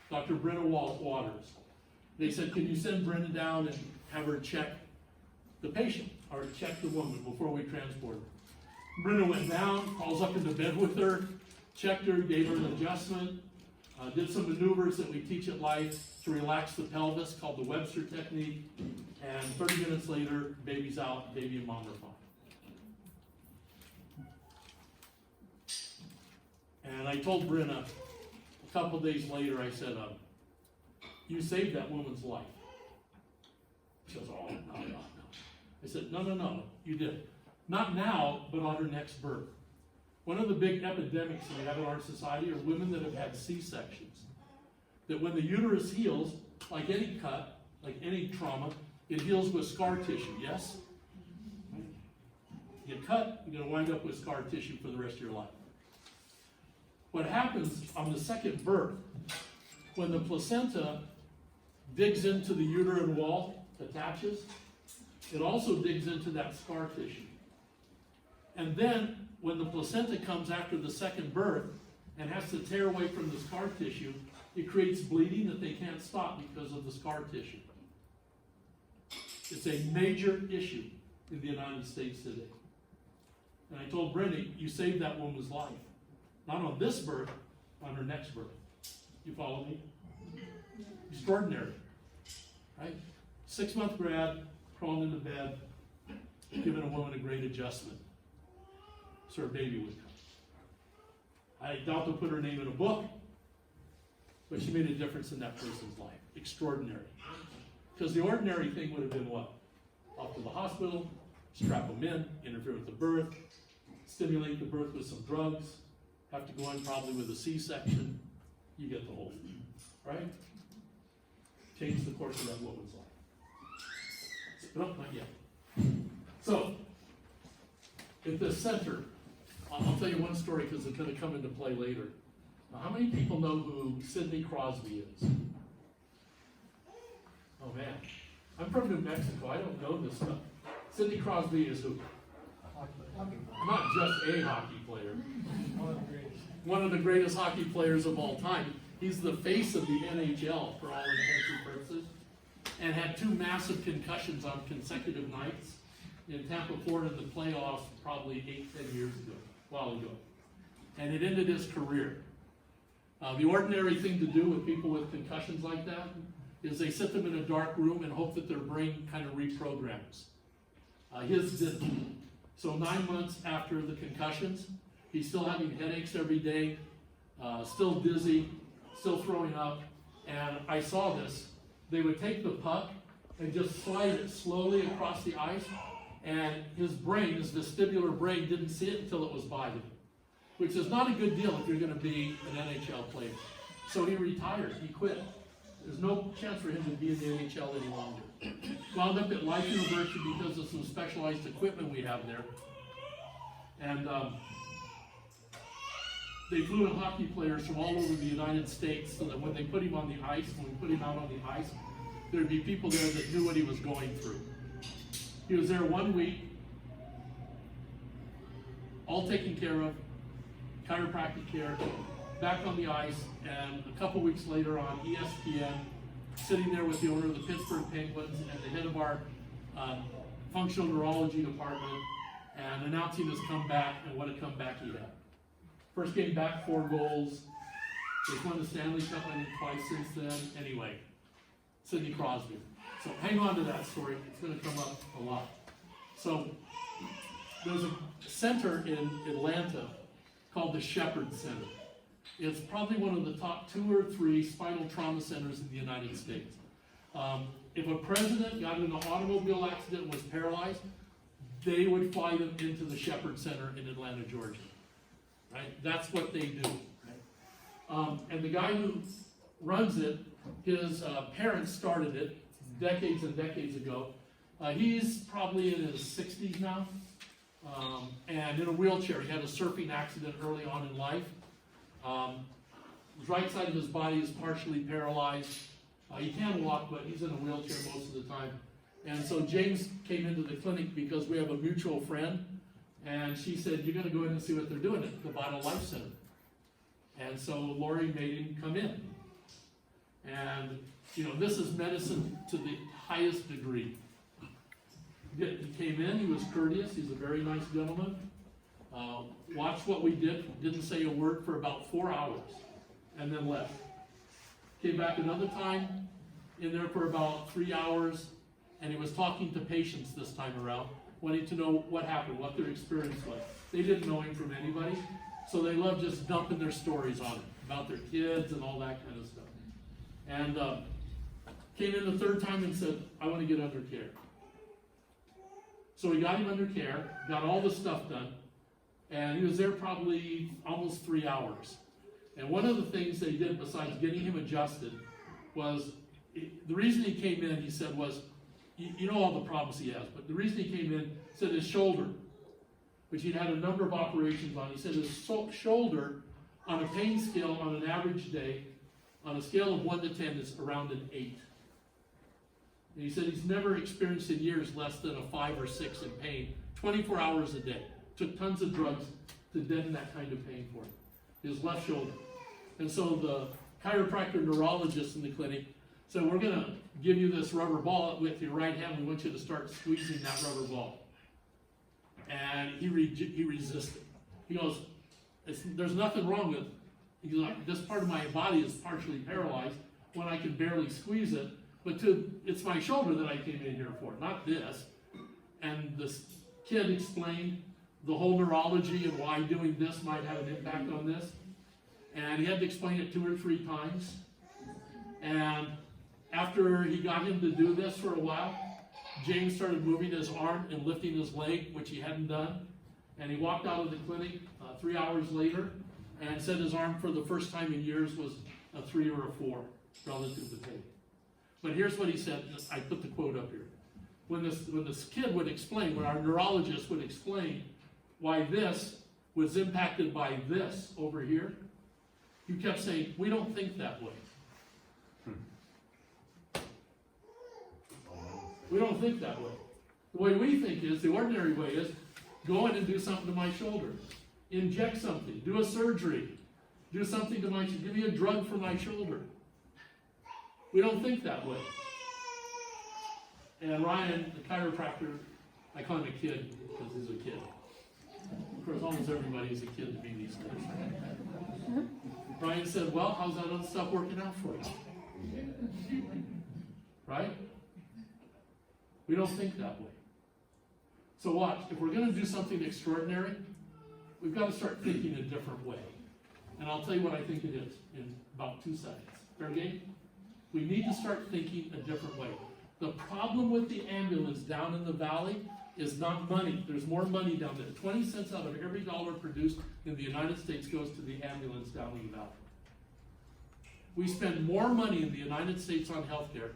Dr. Brenna Waters. They said, can you send Brenna down and have her check the patient, or check the woman before we transport her? Brenna went down, crawls up into bed with her, checked her, gave her an adjustment, did some maneuvers that we teach at Life to relax the pelvis, called the Webster technique, and 30 minutes later, baby's out, baby and mom are fine. And I told Brenna, a couple days later, I said, you saved that woman's life. She goes, oh, no. I said, no, you did. Not now, but on her next birth. One of the big epidemics that we have in our society are women that have had C-sections. That when the uterus heals, like any cut, like any trauma, it heals with scar tissue, yes? You cut, you're going to wind up with scar tissue for the rest of your life. What happens on the second birth, when the placenta digs into the uterine wall, attaches, it also digs into that scar tissue. And then, when the placenta comes after the second birth and has to tear away from the scar tissue, it creates bleeding that they can't stop because of the scar tissue. It's a major issue in the United States today. And I told Brenda, you saved that woman's life. Not on this birth, on her next birth. You follow me? Extraordinary, right? 6-month grad, crawling into bed, giving a woman a great adjustment so her baby would come. I doubt they'll put her name in a book, but she made a difference in that person's life. Extraordinary. Because the ordinary thing would have been what? Off to the hospital, strap them in, interfere with the birth, stimulate the birth with some drugs, have to go in probably with a C-section. You get the whole thing, right? Change the course of that woman's life. No, not yet. So, at the center, I'll tell you one story because it's going to come into play later. Now, how many people know who Sidney Crosby is? Oh man, I'm from New Mexico. I don't know this stuff. Sidney Crosby is who? Not just a hockey player. One of the greatest hockey players of all time. He's the face of the NHL for all intents and purposes, and had 2 massive concussions on consecutive nights in Tampa, Florida, in the playoffs probably 8-10 years ago, a while ago. And it ended his career. The ordinary thing to do with people with concussions like that is they sit them in a dark room and hope that their brain kind of reprograms. His didn't. So 9 months after the concussions, he's still having headaches every day, still dizzy, still throwing up. And I saw this. They would take the puck and just slide it slowly across the ice, and his brain, his vestibular brain, didn't see it until it was by him, which is not a good deal if you're going to be an NHL player. So he retired. He quit. There's no chance for him to be in the NHL any longer. Wound up at Life University because of some specialized equipment we have there. And they flew in hockey players from all over the United States so that when they put him on the ice, when we put him out on the ice, there'd be people there that knew what he was going through. He was there 1 week, all taken care of, chiropractic care, back on the ice, and a couple weeks later on ESPN, sitting there with the owner of the Pittsburgh Penguins and the head of our functional neurology department, and announcing his comeback and what a comeback he had. First game back, 4 goals. They've won the Stanley Cup, I think, twice since then. Anyway, Sidney Crosby. So hang on to that story. It's going to come up a lot. So there's a center in Atlanta called the Shepherd Center. It's probably one of the top 2 or 3 spinal trauma centers in the United States. If a president got in an automobile accident and was paralyzed, they would fly them into the Shepherd Center in Atlanta, Georgia. Right? That's what they do. Right? And the guy who runs it, his parents started it decades and decades ago. He's probably in his 60s now, and in a wheelchair. He had a surfing accident early on in life. The right side of his body is partially paralyzed. He can walk, but he's in a wheelchair most of the time. And so James came into the clinic because we have a mutual friend, and she said, you're going to go in and see what they're doing at the Vital Life Center. And so Lori made him come in. And, you know, this is medicine to the highest degree. He came in, he was courteous, he's a very nice gentleman. Watched what we did, didn't say a word for about 4 hours, and then left. Came back another time, in there for about 3 hours, and he was talking to patients this time around, wanting to know what happened, what their experience was. They didn't know him from anybody, so they loved just dumping their stories on him, about their kids and all that kind of stuff. And came in the 3rd time and said, I want to get under care. So we got him under care, got all the stuff done, and he was there probably almost 3 hours. And one of the things they did besides getting him adjusted was, the reason he came in, he said, was, you know all the problems he has, but the reason he came in, said his shoulder, which he'd had a number of operations on, he said his shoulder on a pain scale on an average day, on a scale of 1 to 10, is around an 8. And he said he's never experienced in years less than a 5 or 6 in pain, 24 hours a day. Took tons of drugs to deaden that kind of pain for him, his left shoulder. And so the chiropractor neurologist in the clinic said, we're going to give you this rubber ball with your right hand. We want you to start squeezing that rubber ball. And he resisted. He goes, there's nothing wrong with it. He's like, this part of my body is partially paralyzed when I can barely squeeze it, but it's my shoulder that I came in here for, not this. And this kid explained the whole neurology and why doing this might have an impact on this. And he had to explain it 2 or 3 times. And after he got him to do this for a while, James started moving his arm and lifting his leg, which he hadn't done. And he walked out of the clinic 3 hours later and said his arm for the first time in years was a 3 or a 4 relative to pain. But here's what he said. I put the quote up here. When this kid would explain, when our neurologist would explain why this was impacted by this over here, you kept saying, we don't think that way. We don't think that way. The way we think is, the ordinary way is, go in and do something to my shoulder. Inject something. Do a surgery. Do something to my, give me a drug for my shoulder. We don't think that way. And Ryan, the chiropractor, I call him a kid because he's a kid. Of course, almost everybody is a kid to me these days. Ryan said, well, how's that other stuff working out for you? Right? We don't think that way. So watch, if we're going to do something extraordinary, we've got to start thinking a different way. And I'll tell you what I think it is in about 2 seconds. Fair game? We need to start thinking a different way. The problem with the ambulance down in the valley is not money. There's more money down there. 20 cents out of every dollar produced in the United States goes to the ambulance down in the valley. We spend more money in the United States on healthcare,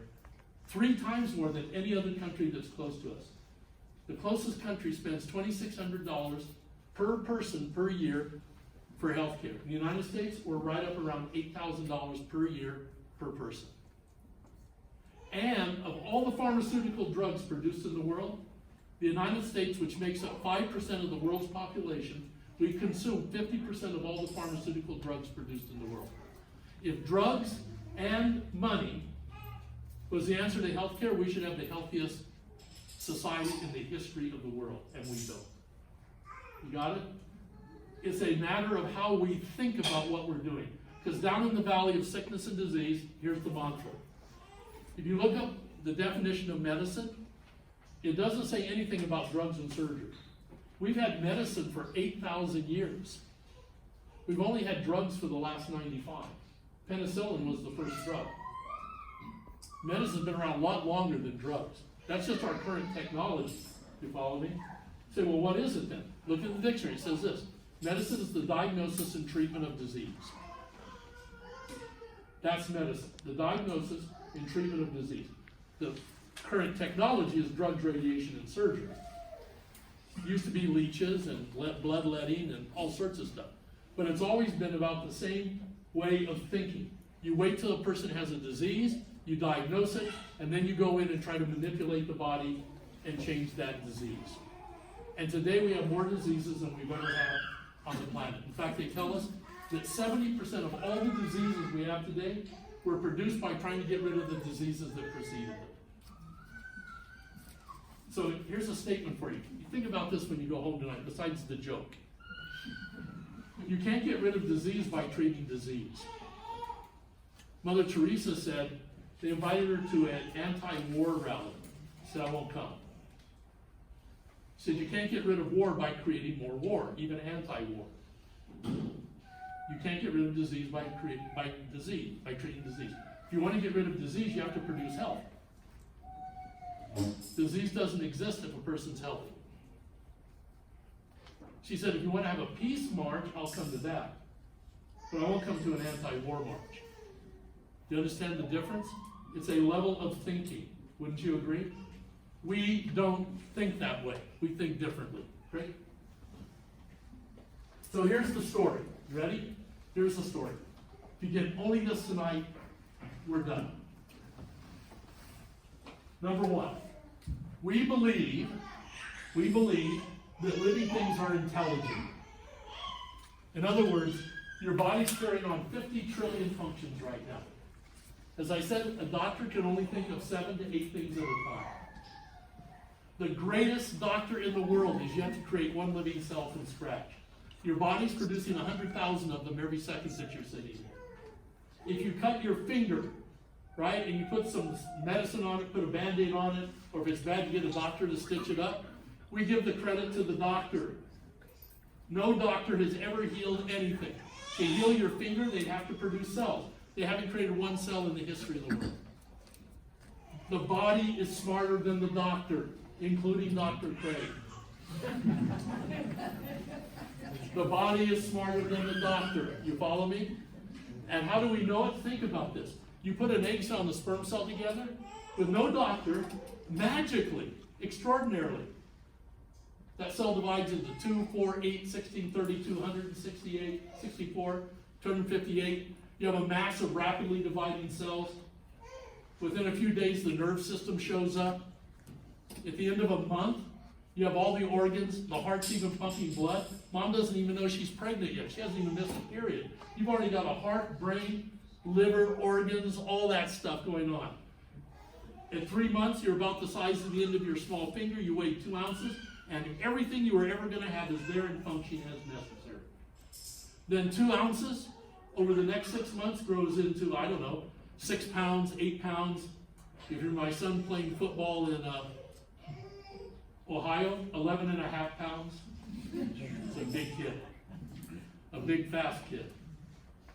3 times more than any other country that's close to us. The closest country spends $2,600 per person per year for healthcare. In the United States, we're right up around $8,000 per year per person. And of all the pharmaceutical drugs produced in the world, the United States, which makes up 5% of the world's population, we consume 50% of all the pharmaceutical drugs produced in the world. If drugs and money was the answer to healthcare, we should have the healthiest society in the history of the world, and we don't. You got it? It's a matter of how we think about what we're doing. Because down in the valley of sickness and disease, here's the mantra. If you look up the definition of medicine, it doesn't say anything about drugs and surgery. We've had medicine for 8,000 years. We've only had drugs for the last 95. Penicillin was the first drug. Medicine's been around a lot longer than drugs. That's just our current technology. You follow me? Say, well, what is it then? Look at the dictionary. It says this. Medicine is the diagnosis and treatment of disease. That's medicine. The diagnosis and treatment of disease. The current technology is drugs, radiation, and surgery. It used to be leeches and bloodletting and all sorts of stuff. But it's always been about the same way of thinking. You wait till a person has a disease, you diagnose it, and then you go in and try to manipulate the body and change that disease. And today we have more diseases than we've ever had on the planet. In fact, they tell us that 70% of all the diseases we have today were produced by trying to get rid of the diseases that preceded them. So here's a statement for you. You think about this when you go home tonight, besides the joke. You can't get rid of disease by treating disease. Mother Teresa said, they invited her to an anti-war rally. She said, I won't come. She said, you can't get rid of war by creating more war, even anti-war. You can't get rid of disease by treating disease. If you want to get rid of disease, you have to produce health. Disease doesn't exist if a person's healthy. She said, if you want to have a peace march, I'll come to that. But I won't come to an anti-war march. Do you understand the difference? It's a level of thinking. Wouldn't you agree? We don't think that way. We think differently. Right? So here's the story. Ready? Here's the story. If you get only this tonight, we're done. Number one, we believe that living things are intelligent. In other words, your body's carrying on 50 trillion functions right now. As I said, a doctor can only think of 7 to 8 things at a time. The greatest doctor in the world is yet to create one living cell from scratch. Your body's producing 100,000 of them every second that you're sitting here. If you cut your finger, right, and you put some medicine on it, put a Band-Aid on it, or if it's bad, you get a doctor to stitch it up, we give the credit to the doctor. No doctor has ever healed anything. To heal your finger, they'd have to produce cells. They haven't created one cell in the history of the world. The body is smarter than the doctor, including Dr. Craig. The body is smarter than the doctor. You follow me? And how do we know it? Think about this. You put an egg cell and a sperm cell together with no doctor, magically, extraordinarily. That cell divides into 2, 4, 8, 16, 32, 168, 64, 258. You have a mass of rapidly dividing cells. Within a few days, the nerve system shows up. At the end of a month, you have all the organs, the heart's even pumping blood. Mom doesn't even know she's pregnant yet. She hasn't even missed a period. You've already got a heart, brain, liver, organs, all that stuff going on. At 3 months, you're about the size of the end of your small finger. You weigh 2 ounces, and everything you were ever going to have is there and functioning as necessary. Then 2 ounces over the next 6 months grows into, I don't know, 6 pounds, 8 pounds. If you're my son playing football in Ohio, 11 and a half pounds. It's a big kid. A big, fast kid.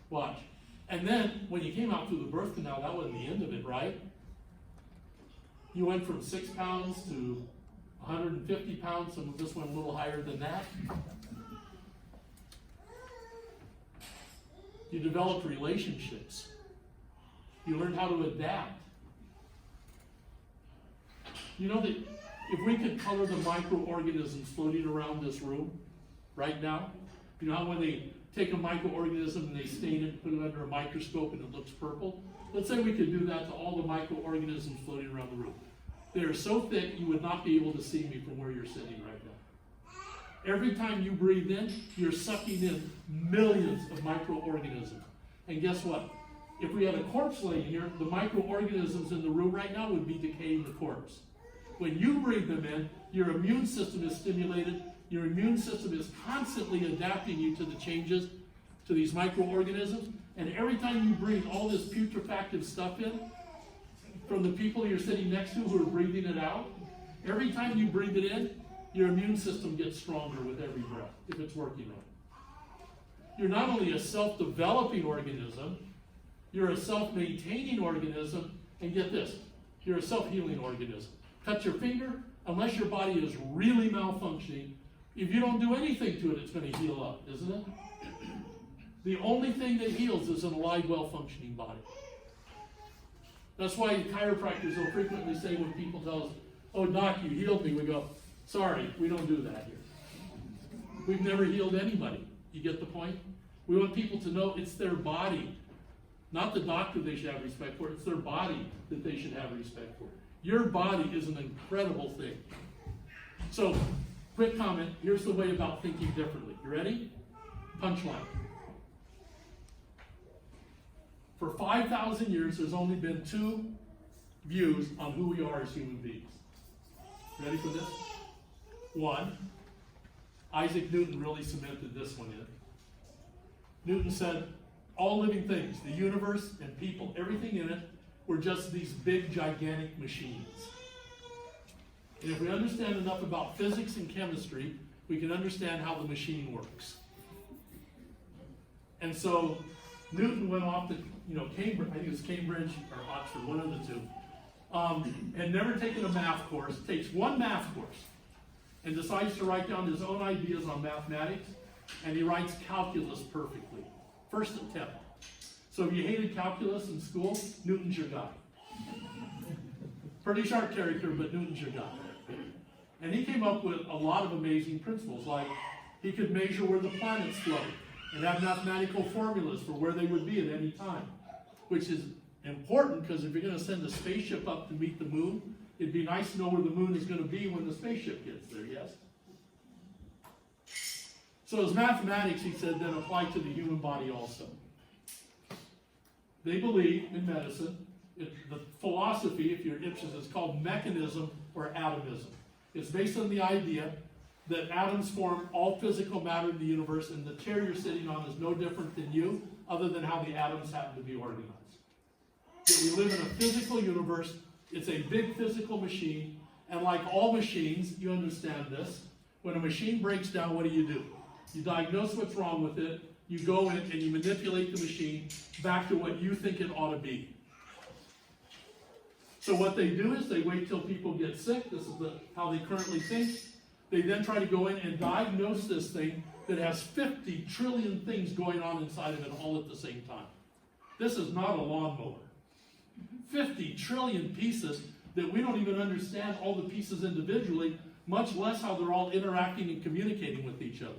Watch. And then, when you came out through the birth canal, that wasn't the end of it, right? You went from 6 pounds to 150 pounds. Some of this went a little higher than that. You developed relationships. You learned how to adapt. You know that if we could color the microorganisms floating around this room right now, you know how when they take a microorganism and they stain it and put it under a microscope and it looks purple? Let's say we could do that to all the microorganisms floating around the room. They are so thick you would not be able to see me from where you're sitting right now. Every time you breathe in, you're sucking in millions of microorganisms. And guess what? If we had a corpse laying here, the microorganisms in the room right now would be decaying the corpse. When you breathe them in, your immune system is stimulated. Your immune system is constantly adapting you to the changes to these microorganisms. And every time you breathe all this putrefactive stuff in, from the people you're sitting next to who are breathing it out, every time you breathe it in, your immune system gets stronger with every breath, if it's working right. You're not only a self-developing organism, you're a self-maintaining organism, and get this, you're a self-healing organism. Cut your finger, unless your body is really malfunctioning, if you don't do anything to it, it's going to heal up, isn't it? The only thing that heals is an alive, well-functioning body. That's why chiropractors will frequently say when people tell us, "Oh, doc, you healed me," we go, "Sorry, we don't do that here." We've never healed anybody. You get the point? We want people to know it's their body, not the doctor they should have respect for, it's their body that they should have respect for. Your body is an incredible thing. So, quick comment, here's the way about thinking differently. You ready? Punchline. For 5,000 years, there's only been 2 views on who we are as human beings. Ready for this? 1, Isaac Newton really cemented this one in. Newton said, all living things, the universe and people, everything in it, were just these big, gigantic machines. And if we understand enough about physics and chemistry, we can understand how the machine works. And so Newton went off to, Cambridge, I think it was Cambridge or Oxford, one of the two, and never taken a math course, takes one math course, and decides to write down his own ideas on mathematics, and he writes calculus perfectly. First attempt. So if you hated calculus in school, Newton's your guy. Pretty sharp character, but Newton's your guy. And he came up with a lot of amazing principles, like he could measure where the planets float, and have mathematical formulas for where they would be at any time, which is important because if you're going to send a spaceship up to meet the moon, it'd be nice to know where the moon is going to be when the spaceship gets there, yes? So as mathematics, he said, then apply to the human body also. They believe in medicine, the philosophy, if you're interested, is called mechanism or atomism. It's based on the idea that atoms form all physical matter in the universe, and the chair you're sitting on is no different than you, other than how the atoms happen to be organized. That we live in a physical universe, it's a big physical machine, and like all machines, you understand this, when a machine breaks down, what do? You diagnose what's wrong with it, you go in and you manipulate the machine back to what you think it ought to be. So what they do is they wait till people get sick, this is how they currently think. They then try to go in and diagnose this thing that has 50 trillion things going on inside of it all at the same time. This is not a lawnmower. 50 trillion pieces that we don't even understand all the pieces individually, much less how they're all interacting and communicating with each other.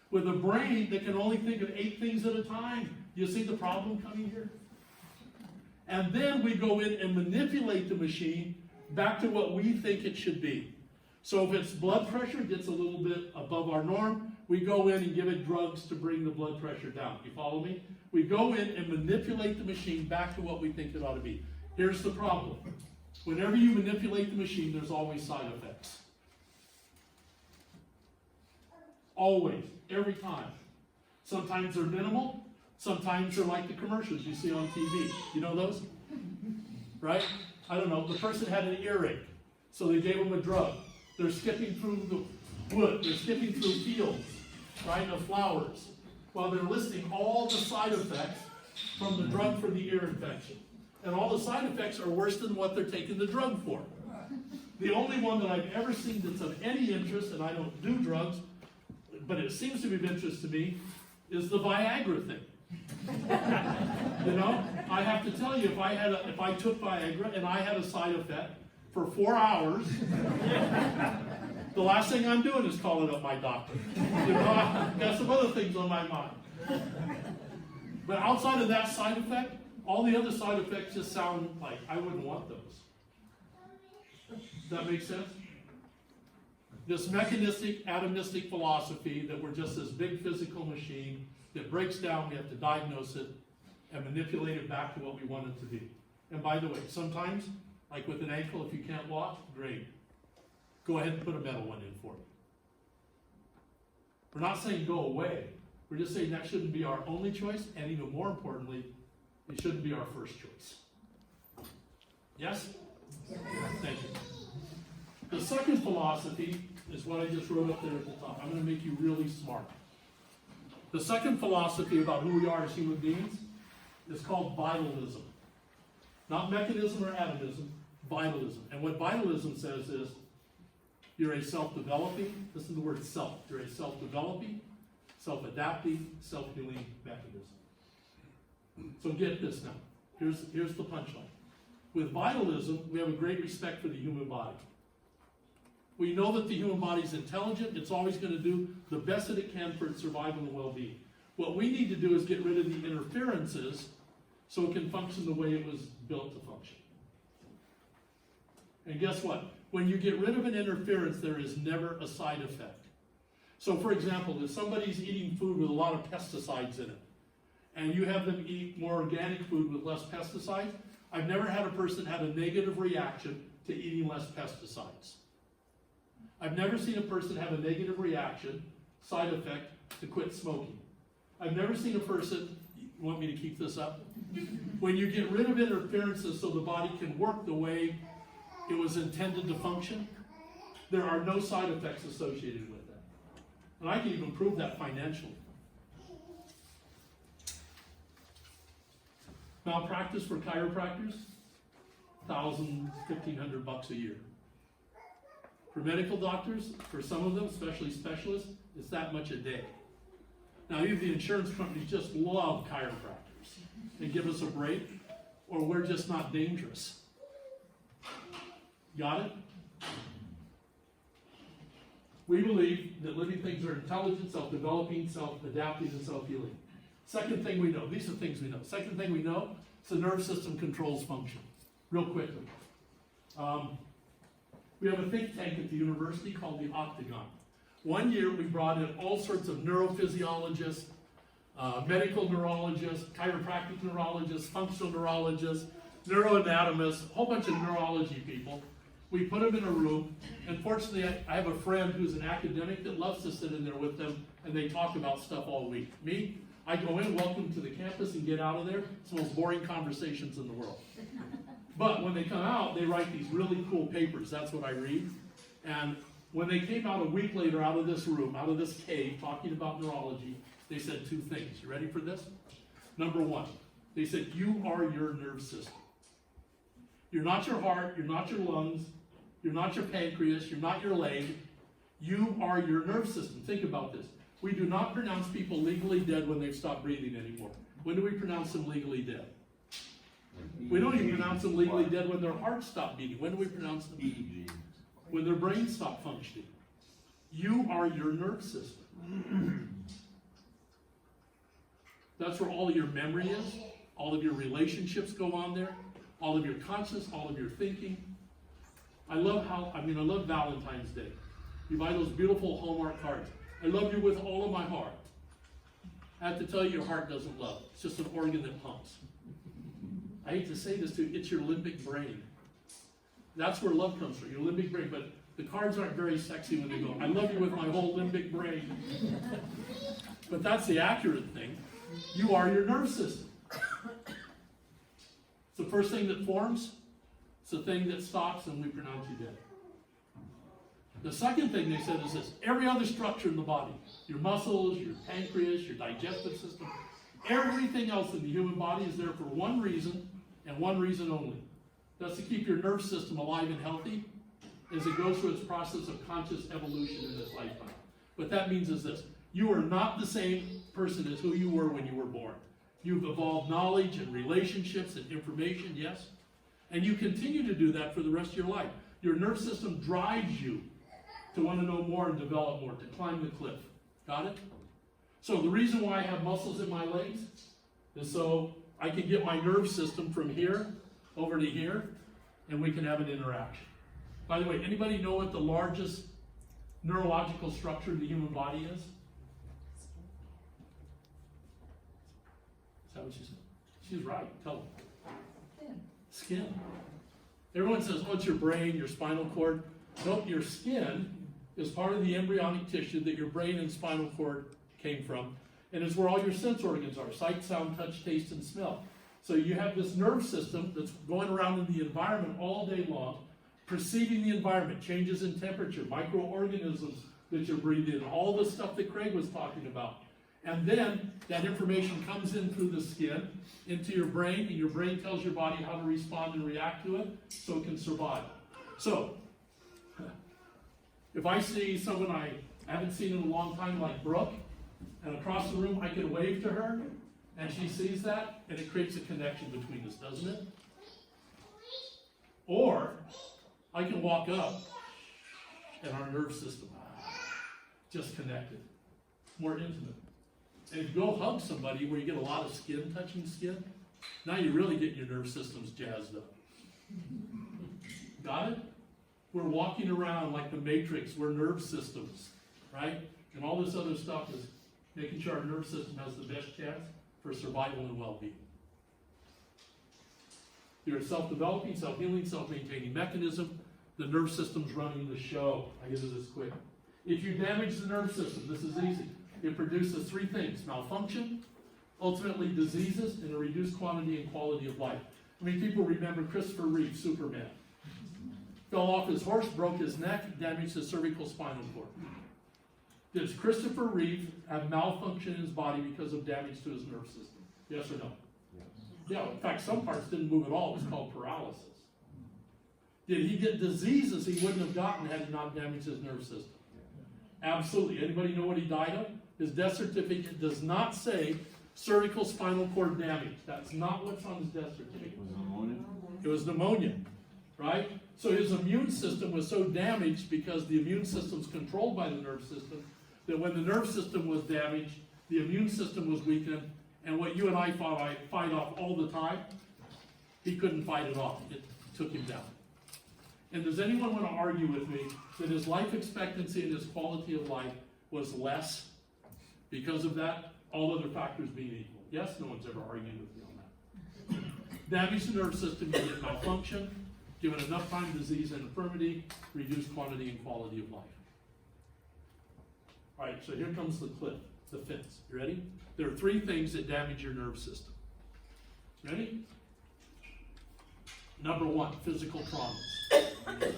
With a brain that can only think of 8 things at a time. You see the problem coming here? And then we go in and manipulate the machine back to what we think it should be. So if its blood pressure gets a little bit above our norm, we go in and give it drugs to bring the blood pressure down. You follow me? We go in and manipulate the machine back to what we think it ought to be. Here's the problem. Whenever you manipulate the machine, there's always side effects. Always. Every time. Sometimes they're minimal. Sometimes they're like the commercials you see on TV. You know those? Right? I don't know. The person had an earache, so they gave them a drug. They're skipping through the wood. They're skipping through fields, right, of flowers, while they're listing all the side effects from the drug for the ear infection. And all the side effects are worse than what they're taking the drug for. The only one that I've ever seen that's of any interest, and I don't do drugs, but it seems to be of interest to me, is the Viagra thing. You know, I have to tell you, if I took Viagra and I had a side effect for 4 hours, the last thing I'm doing is calling up my doctor. You know, I've got some other things on my mind. But outside of that side effect, all the other side effects just sound like I wouldn't want those. Does that make sense? This mechanistic, atomistic philosophy that we're just this big physical machine that breaks down, we have to diagnose it and manipulate it back to what we want it to be. And by the way, sometimes, like with an ankle, if you can't walk, great. Go ahead and put a metal one in for it. We're not saying go away. We're just saying that shouldn't be our only choice, and even more importantly, it shouldn't be our first choice. Yes? Thank you. The second philosophy is what I just wrote up there at the top. I'm going to make you really smart. The second philosophy about who we are as human beings is called vitalism. Not mechanism or atomism, vitalism. And what vitalism says is, you're a self-developing, listen to the word self, you're a self-developing, self-adapting, self-healing mechanism. So get this now. Here's the punchline. With vitalism, we have a great respect for the human body. We know that the human body is intelligent. It's always going to do the best that it can for its survival and well-being. What we need to do is get rid of the interferences so it can function the way it was built to function. And guess what? When you get rid of an interference, there is never a side effect. So for example, if somebody's eating food with a lot of pesticides in it, and you have them eat more organic food with less pesticides, I've never had a person have a negative reaction to eating less pesticides. I've never seen a person have a negative reaction, side effect, to quit smoking. I've never seen a person, you want me to keep this up? When you get rid of interferences so the body can work the way it was intended to function, there are no side effects associated with that. And I can even prove that financially. Malpractice for chiropractors, $1,000, $1,500 a year. For medical doctors, for some of them, especially specialists, it's that much a day. Now, either the insurance companies just love chiropractors and give us a break, or we're just not dangerous. Got it? We believe that living things are intelligent, self-developing, self-adapting, and self-healing. Second thing we know, these are things we know. Second thing we know is the nerve system controls function. Real quickly. We have a think tank at the university called the Octagon. One year we brought in all sorts of neurophysiologists, medical neurologists, chiropractic neurologists, functional neurologists, neuroanatomists, a whole bunch of neurology people. We put them in a room, and fortunately I have a friend who's an academic that loves to sit in there with them, and they talk about stuff all week. Me, I go in, welcome to the campus, and get out of there. It's the most boring conversations in the world. But when they come out, they write these really cool papers. That's what I read. And when they came out a week later out of this room, out of this cave, talking about neurology, they said two things. You ready for this? Number one, they said, you are your nerve system. You're not your heart, you're not your lungs, you're not your pancreas, you're not your leg. You are your nerve system. Think about this. We do not pronounce people legally dead when they've stopped breathing anymore. When do we pronounce them legally dead? We don't even pronounce them legally dead when their hearts stop beating. When do we pronounce them dead? When their brains stop functioning. You are your nerve system. That's where all of your memory is, all of your relationships go on there, all of your conscious, all of your thinking. I love Valentine's Day. You buy those beautiful Hallmark cards. I love you with all of my heart. I have to tell you, your heart doesn't love. It's just an organ that pumps. I hate to say this to you, it's your limbic brain. That's where love comes from, your limbic brain. But the cards aren't very sexy when they go, I love you with my whole limbic brain. But that's the accurate thing. You are your nerve system. It's the first thing that forms. It's the thing that stops, and we pronounce you dead. The second thing they said is this: every other structure in the body, your muscles, your pancreas, your digestive system, everything else in the human body is there for one reason, and one reason only. That's to keep your nerve system alive and healthy as it goes through its process of conscious evolution in this lifetime. What that means is this: you are not the same person as who you were when you were born. You've evolved knowledge and relationships and information, yes? And you continue to do that for the rest of your life. Your nerve system drives you to want to know more and develop more, to climb the cliff. Got it? So the reason why I have muscles in my legs is so I can get my nerve system from here over to here, and we can have an interaction. By the way, anybody know what the largest neurological structure in the human body is? Is that what she said? She's right. Tell them. Skin. Everyone says, oh, it's your brain, your spinal cord. Nope, your skin is part of the embryonic tissue that your brain and spinal cord came from, and it's where all your sense organs are: sight, sound, touch, taste, and smell. So you have this nerve system that's going around in the environment all day long, perceiving the environment, changes in temperature, microorganisms that you're breathing in, all the stuff that Craig was talking about. And then that information comes in through the skin into your brain, and your brain tells your body how to respond and react to it so it can survive. So, if I see someone I haven't seen in a long time, like Brooke, and across the room I can wave to her, and she sees that, and it creates a connection between us, doesn't it? Or I can walk up, and our nerve system just connected, more intimate. And if you go hug somebody where you get a lot of skin touching skin, now you're really getting your nerve systems jazzed up. Got it? We're walking around like the Matrix. We're nerve systems, right? And all this other stuff is making sure our nerve system has the best chance for survival and well-being. You're a self-developing, self-healing, self-maintaining mechanism. The nerve system's running the show. I get to this quick. If you damage the nerve system, this is easy. It produces three things: malfunction, ultimately diseases, and a reduced quantity and quality of life. I mean, people remember Christopher Reeve, Superman. Fell off his horse, broke his neck, damaged his cervical spinal cord. Does Christopher Reeve have malfunction in his body because of damage to his nerve system? Yes or no? Yes. Yeah, in fact, some parts didn't move at all. It was called paralysis. Did he get diseases he wouldn't have gotten had he not damaged his nerve system? Absolutely. Anybody know what he died of? His death certificate does not say cervical spinal cord damage. That's not what's on his death certificate. It was pneumonia. right? So his immune system was so damaged because the immune system's controlled by the nerve system, that when the nerve system was damaged, the immune system was weakened, and what you and I fight off all the time, he couldn't fight it off. It took him down. And does anyone want to argue with me that his life expectancy and his quality of life was less because of that, all other factors being equal? Yes? No one's ever argued with me on that. Damage the nerve system, you get malfunction, given enough time, disease and infirmity, reduced quantity and quality of life. All right, so here comes the cliff, the fence. You ready? There are three things that damage your nerve system. Ready? Number one, physical traumas.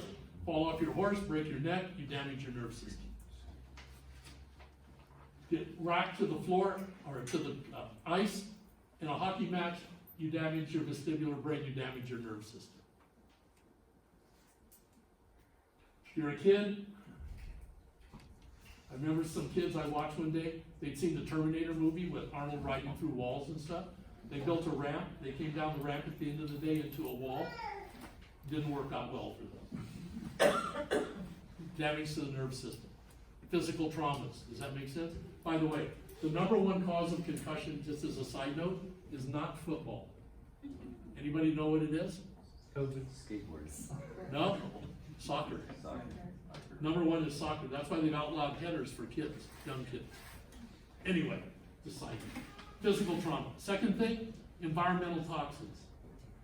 Fall off your horse, break your neck, you damage your nerve system. Get racked to the floor or to the ice in a hockey match, you damage your vestibular brain, you damage your nerve system. If you're a kid, I remember some kids I watched one day, they'd seen the Terminator movie with Arnold riding through walls and stuff. They built a ramp, they came down the ramp at the end of the day into a wall. Didn't work out well for them. Damage to the nerve system. Physical traumas, does that make sense? By the way, the number one cause of concussion, just as a side note, is not football. Anybody know what it is? COVID. Skateboards. No? Soccer. Number one is soccer. That's why they've outlawed headers for kids, young kids. Anyway, just side note. Physical trauma. Second thing, environmental toxins.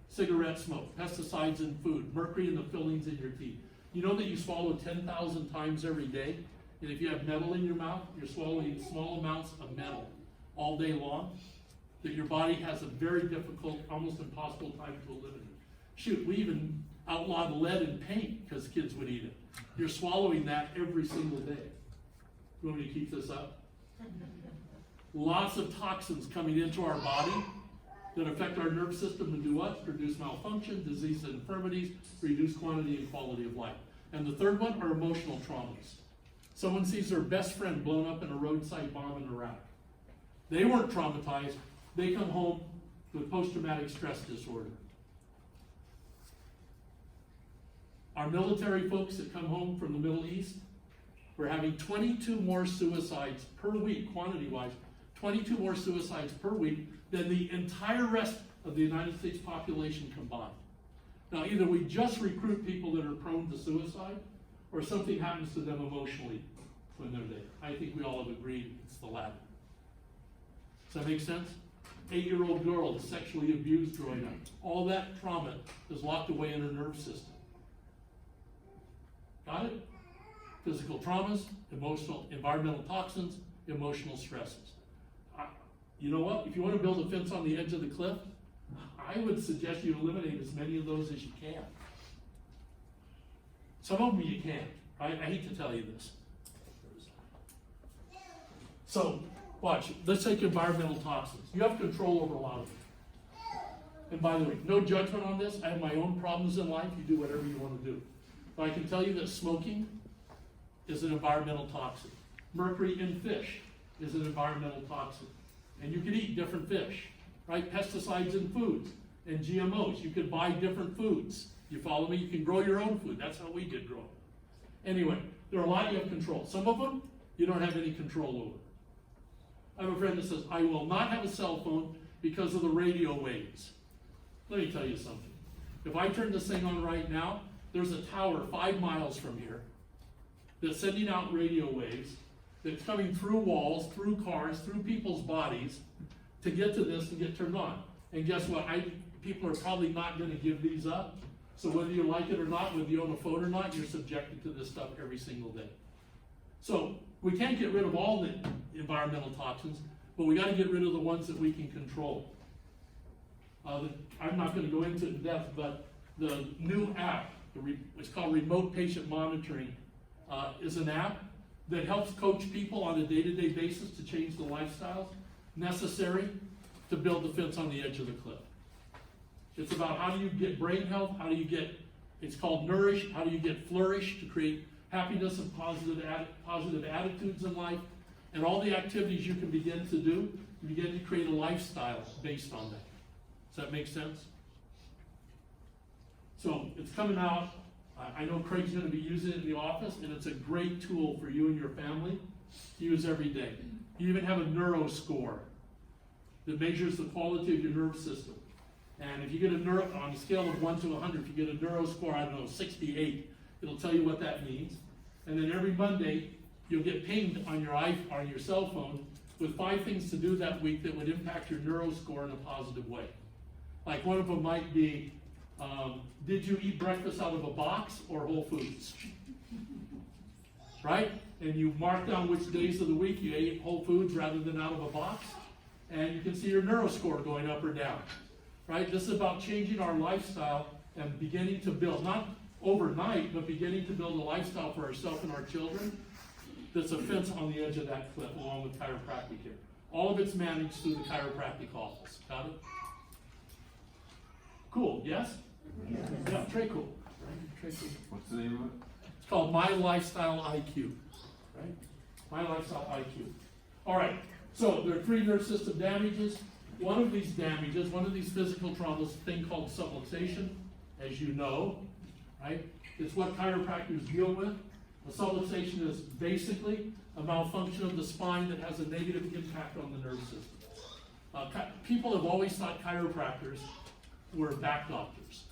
Cigarette smoke, pesticides in food, mercury in the fillings in your teeth. You know that you swallow 10,000 times every day? And if you have metal in your mouth, you're swallowing small amounts of metal all day long, that your body has a very difficult, almost impossible time to eliminate. Shoot, we even outlawed lead in paint because kids would eat it. You're swallowing that every single day. You want me to keep this up? Lots of toxins coming into our body that affect our nerve system and do what? Produce malfunction, disease and infirmities, reduce quantity and quality of life. And the third one are emotional traumas. Someone sees their best friend blown up in a roadside bomb in Iraq. They weren't traumatized. They come home with post-traumatic stress disorder. Our military folks that come home from the Middle East, we're having 22 more suicides per week, quantity-wise, 22 more suicides per week than the entire rest of the United States population combined. Now, either we just recruit people that are prone to suicide, or something happens to them emotionally when they're there. I think we all have agreed it's the latter. Does that make sense? 8-year-old girl is sexually abused growing up. All that trauma is locked away in her nerve system. Got it? Physical traumas, emotional, environmental toxins, emotional stresses. You know what? If you want to build a fence on the edge of the cliff, I would suggest you eliminate as many of those as you can. Some of them you can't, right? I hate to tell you this. So, watch, let's take environmental toxins. You have control over a lot of them. And by the way, no judgment on this. I have my own problems in life. You do whatever you want to do. But I can tell you that smoking is an environmental toxin. Mercury in fish is an environmental toxin. And you can eat different fish, right? Pesticides in foods and GMOs. You can buy different foods. You follow me? You can grow your own food. That's how we did growing. Anyway, there are a lot you have control. Some of them you don't have any control over. I have a friend that says, I will not have a cell phone because of the radio waves. Let me tell you something. If I turn this thing on right now, there's a tower 5 miles from here that's sending out radio waves that's coming through walls, through cars, through people's bodies to get to this and get turned on. And guess what? People are probably not going to give these up. So whether you like it or not, whether you own a phone or not, you're subjected to this stuff every single day. So we can't get rid of all the environmental toxins, but we got to get rid of the ones that we can control. I'm not going to go into it in depth, but the new app, it's called Remote Patient Monitoring, is an app that helps coach people on a day-to-day basis to change the lifestyles necessary to build the fence on the edge of the cliff. It's about how do you get brain health, how do you get, it's called Nourish, how do you get Flourish to create happiness and positive attitudes in life, and all the activities you can begin to do, you begin to create a lifestyle based on that. Does that make sense? So it's coming out. I know Craig's gonna be using it in the office, and it's a great tool for you and your family to use every day. You even have a neuro score that measures the quality of your nerve system. And if you get on a scale of 1 to 100, if you get a neuro score, I don't know, 68, it'll tell you what that means. And then every Monday, you'll get pinged on your cell phone with 5 things to do that week that would impact your neuro score in a positive way. Like one of them might be, did you eat breakfast out of a box or Whole Foods? Right? And you mark down which days of the week you ate Whole Foods rather than out of a box, and you can see your neuro score going up or down. Right? This is about changing our lifestyle and beginning to build, not overnight, but beginning to build a lifestyle for ourselves and our children that's a fence on the edge of that cliff, along with chiropractic here. All of it's managed through the chiropractic office. Got it? Cool, yes? Yeah, très cool. Right? Très cool. What's the name of it? It's called My Lifestyle IQ. Right? My Lifestyle IQ. All right, so there are 3 nerve system damages. One of these damages, one of these physical traumas, a thing called subluxation, as you know, right? It's what chiropractors deal with. A subluxation is basically a malfunction of the spine that has a negative impact on the nerve system. People have always thought chiropractors were back doctors.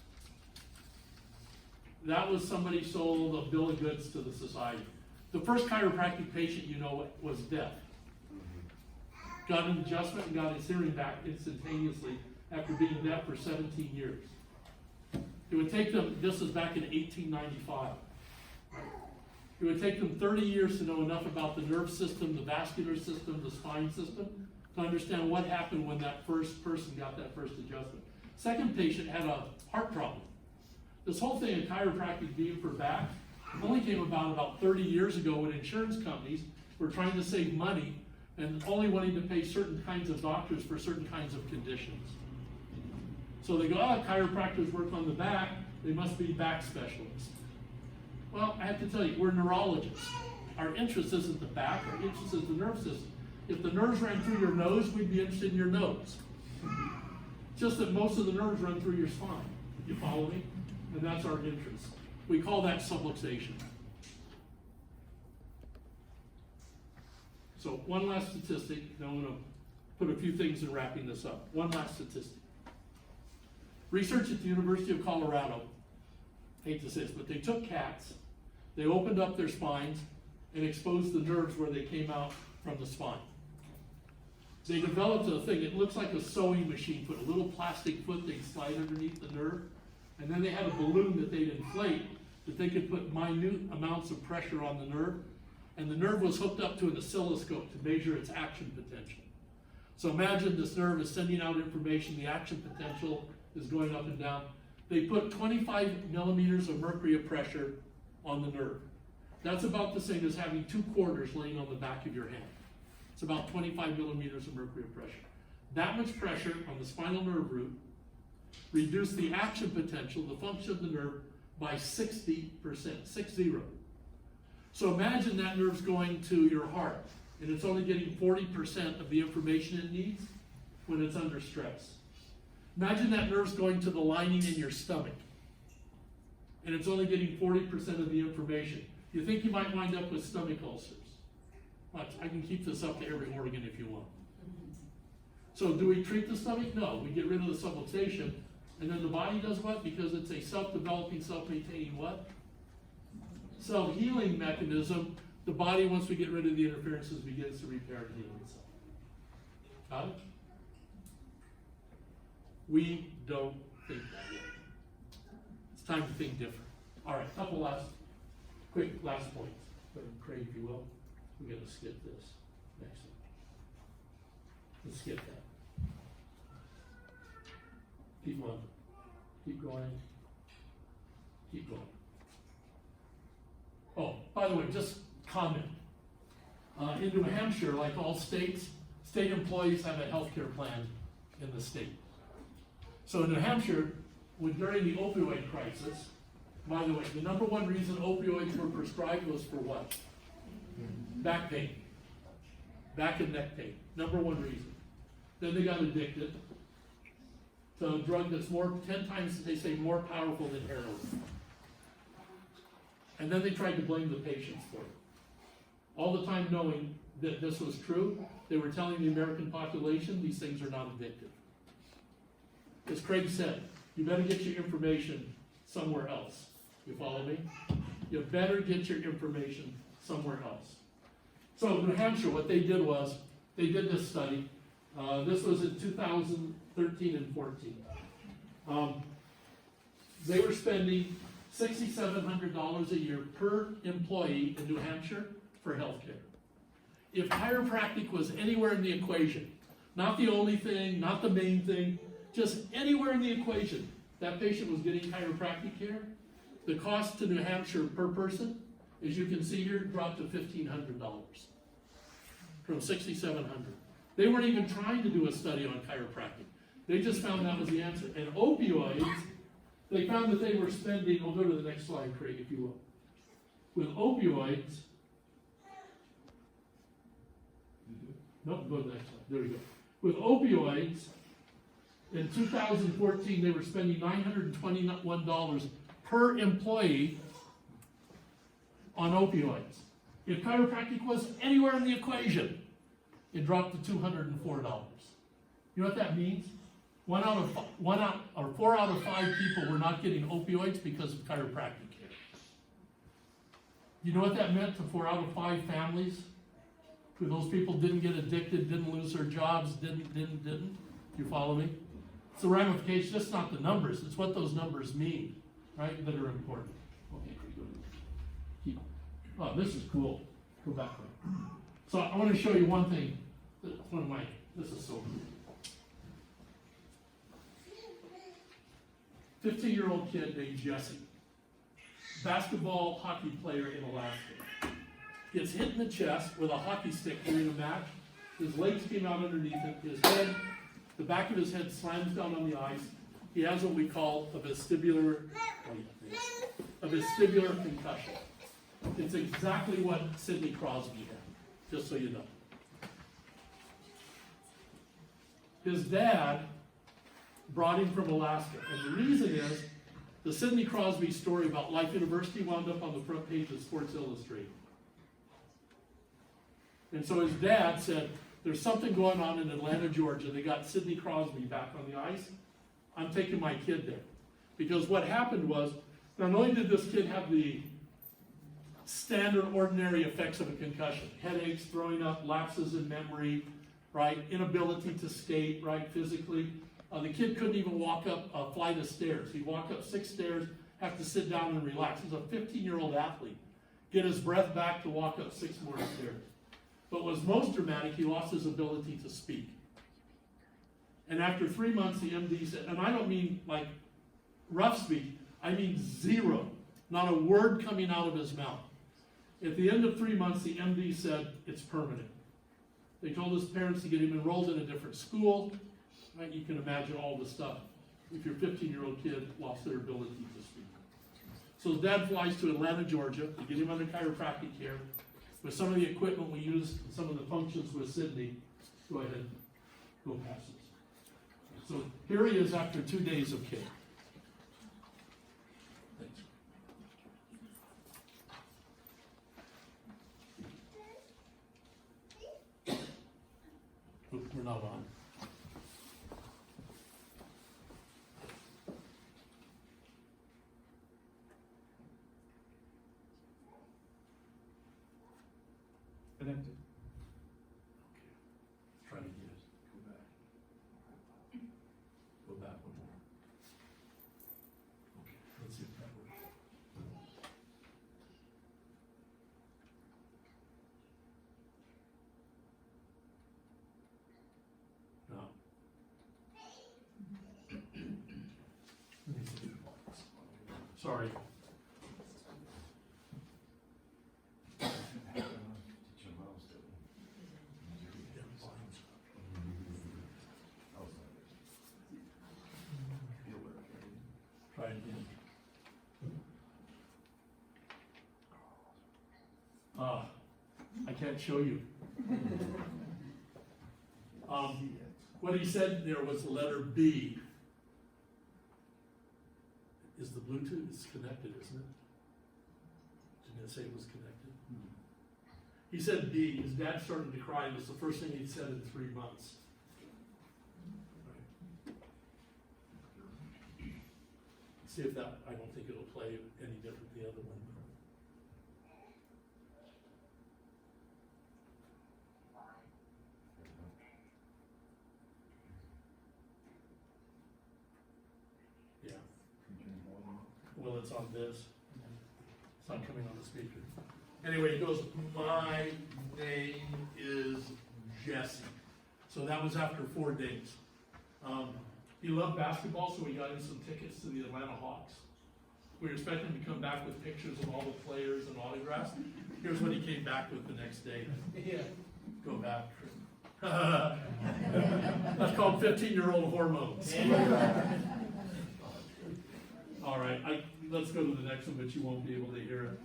That was somebody sold a bill of goods to the society. The first chiropractic patient you know was deaf. Got an adjustment and got his hearing back instantaneously after being deaf for 17 years. It would take them, this was back in 1895. It would take them 30 years to know enough about the nerve system, the vascular system, the spine system, to understand what happened when that first person got that first adjustment. Second patient had a heart problem. This whole thing of chiropractic being for back only came about 30 years ago when insurance companies were trying to save money and only wanting to pay certain kinds of doctors for certain kinds of conditions. So they go, chiropractors work on the back, they must be back specialists. Well, I have to tell you, we're neurologists. Our interest isn't the back, our interest is the nerve system. If the nerves ran through your nose, we'd be interested in your nose. Just that most of the nerves run through your spine. You follow me? And that's our interest. We call that subluxation. So one last statistic, then I'm going to put a few things in wrapping this up. One last statistic. Research at the University of Colorado, I hate to say this, but they took cats, they opened up their spines, and exposed the nerves where they came out from the spine. They developed a thing, it looks like a sewing machine foot, a little plastic foot they'd slide underneath the nerve, and then they had a balloon that they'd inflate that they could put minute amounts of pressure on the nerve, and the nerve was hooked up to an oscilloscope to measure its action potential. So imagine this nerve is sending out information, the action potential is going up and down. They put 25 millimeters of mercury of pressure on the nerve. That's about the same as having 2 quarters laying on the back of your hand. It's about 25 millimeters of mercury of pressure. That much pressure on the spinal nerve root reduced the action potential, the function of the nerve, by 60%, 60. So imagine that nerve's going to your heart, and it's only getting 40% of the information it needs when it's under stress. Imagine that nerve's going to the lining in your stomach, and it's only getting 40% of the information. You think you might wind up with stomach ulcers. Watch, I can keep this up to every organ if you want. So do we treat the stomach? No, we get rid of the subluxation, and then the body does what? Because it's a self-developing, self-maintaining what? Self-healing mechanism. The body, once we get rid of the interferences, begins to repair and heal itself. Got it? We don't think that way. It's time to think different. All right, couple quick last points. Craig, if you will. We're going to skip this next one. Let's skip that. Keep going. Keep going. Keep going. Oh, by the way, just comment. In New Hampshire, like all states, state employees have a health care plan in the state. So in New Hampshire, during the opioid crisis, by the way, the number one reason opioids were prescribed was for what? Back pain. Back and neck pain. Number one reason. Then they got addicted. to a drug that's 10 times, they say, more powerful than heroin. And then they tried to blame the patients for it. All the time knowing that this was true, they were telling the American population these things are not addictive. As Craig said, you better get your information somewhere else. You follow me? You better get your information somewhere else. So New Hampshire, what they did was, they did this study. This was in 2013 and 14. They were spending $6,700 a year per employee in New Hampshire for healthcare. If chiropractic was anywhere in the equation, not the only thing, not the main thing, just anywhere in the equation, that patient was getting chiropractic care, the cost to New Hampshire per person, as you can see here, dropped to $1,500 from $6,700. They weren't even trying to do a study on chiropractic. They just found that was the answer. And opioids, they found that they were spending, I'll go to the next slide, Craig, if you will. With opioids, nope, go to the next slide, there we go. With opioids, in 2014, they were spending $921 per employee on opioids. If chiropractic was anywhere in the equation, it dropped to $204. You know what that means? 4 out of 5 people were not getting opioids because of chiropractic care. You know what that meant to 4 out of 5 families? Who those people didn't get addicted, didn't lose their jobs, didn't. You follow me? It's the ramifications, just not the numbers. It's what those numbers mean, right, that are important. Okay, keep. Oh, this is cool. Go back there. So I want to show you one thing. This is so cool. 15-year-old kid named Jesse, basketball hockey player in Alaska, gets hit in the chest with a hockey stick during a match. His legs came out underneath him. His head, the back of his head slams down on the ice. He has what we call a vestibular concussion. It's exactly what Sidney Crosby had, just so you know. His dad brought him from Alaska, and the reason is the Sidney Crosby story about Life University wound up on the front page of Sports Illustrated. And so his dad said, there's something going on in Atlanta, Georgia. They got Sidney Crosby back on the ice. I'm taking my kid there. Because what happened was, not only did this kid have the standard, ordinary effects of a concussion, headaches, throwing up, lapses in memory, right, inability to skate, right, physically. The kid couldn't even walk up a flight of stairs. He'd walk up 6 stairs, have to sit down and relax. He's a 15-year-old athlete. Get his breath back to walk up 6 more stairs. But what was most dramatic, he lost his ability to speak. And after 3 months, the MD said, and I don't mean like rough speech, I mean zero, not a word coming out of his mouth. At the end of 3 months, the MD said, it's permanent. They told his parents to get him enrolled in a different school. Right? You can imagine all the stuff. If your 15-year-old kid lost their ability to speak. So his dad flies to Atlanta, Georgia to get him under chiropractic care. With some of the equipment we use, and some of the functions with Sidney. Go ahead, go past this. So here he is after 2 days of care. Thanks. We're not on. Connected. Try to get it. Go back. Go back one more. Okay, let's see if that works. No. Let me see. Sorry. Try again. I can't show you. What he said there was the letter B. Bluetooth, it's connected, isn't it? Didn't it say it was connected? He said B. His dad started to cry. It was the first thing he'd said in 3 months. Right. See if that, I don't think it'll play any different than the other one. Yeah. Well, it's on this. It's not coming on the speaker. Anyway, he goes, my name is Jesse. So that was after 4 days. He loved basketball, so we got him some tickets to the Atlanta Hawks. We were expecting him to come back with pictures of all the players and autographs. Here's what he came back with the next day. Yeah, go back. That's called 15-year-old hormones. All right, let's go to the next one, but you won't be able to hear it.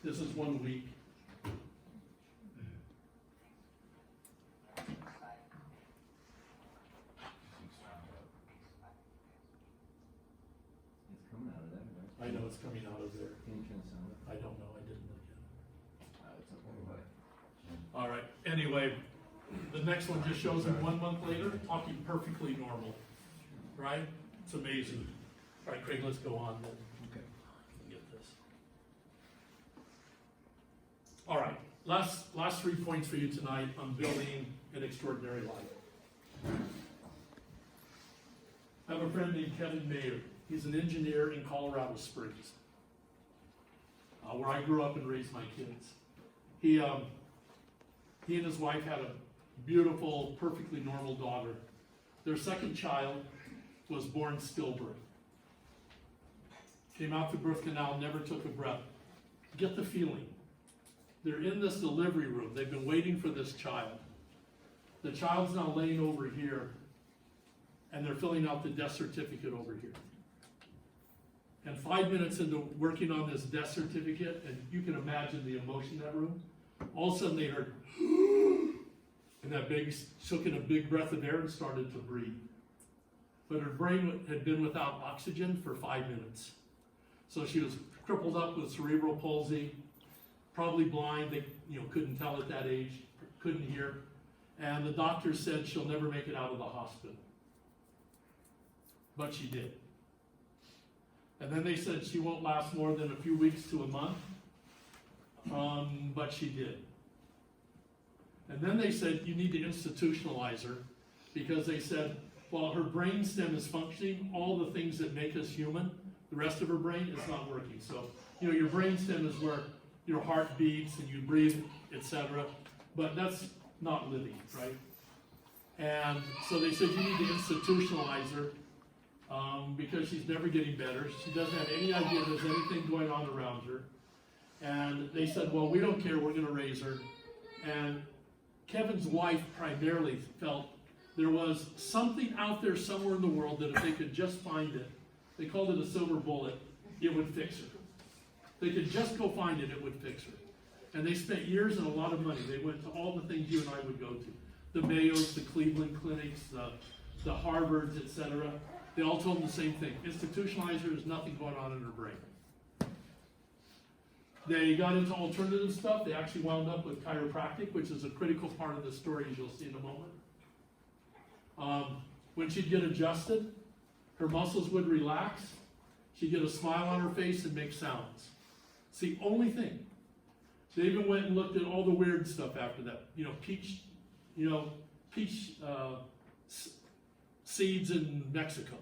This is 1 week. It's coming out of there, right? I know it's coming out of there. Can you turn the sound up? I don't know, I didn't look at It's okay. it. All right, anyway, the next one just shows him 1 month later, talking perfectly normal, right? It's amazing. All right, Craig, let's go on then. Okay. Get this. All right, last 3 points for you tonight on building an extraordinary life. I have a friend named Kevin Mayer. He's an engineer in Colorado Springs, where I grew up and raised my kids. He and his wife had a beautiful, perfectly normal daughter. Their second child was born stillbirth. Came out through birth canal, never took a breath. Get the feeling. They're in this delivery room. They've been waiting for this child. The child's now laying over here, and they're filling out the death certificate over here. And 5 minutes into working on this death certificate, and you can imagine the emotion in that room, all of a sudden they heard, and that baby took in a big breath of air and started to breathe. But her brain had been without oxygen for 5 minutes. So she was crippled up with cerebral palsy, probably blind. They couldn't tell at that age, couldn't hear. And the doctor said she'll never make it out of the hospital. But she did. And then they said she won't last more than a few weeks to a month. But she did. And then they said you need to institutionalize her, because they said while her brain stem is functioning, all the things that make us human, the rest of her brain is not working. So, your brain stem is where your heart beats and you breathe, etc. But that's not living, right? And so they said you need to institutionalize her, because she's never getting better. She doesn't have any idea there's anything going on around her. And they said, well, we don't care, we're going to raise her. And Kevin's wife primarily felt there was something out there somewhere in the world that if they could just find it, they called it a silver bullet, it would fix her. They could just go find it, it would fix her. And they spent years and a lot of money. They went to all the things you and I would go to. The Mayos, the Cleveland clinics, the Harvards, etc. They all told them the same thing. Institutionalize her, there's nothing going on in her brain. They got into alternative stuff. They actually wound up with chiropractic, which is a critical part of the story, as you'll see in a moment. When she'd get adjusted, her muscles would relax. She'd get a smile on her face and make sounds. It's the only thing. They even went and looked at all the weird stuff after that. Peach seeds in Mexico.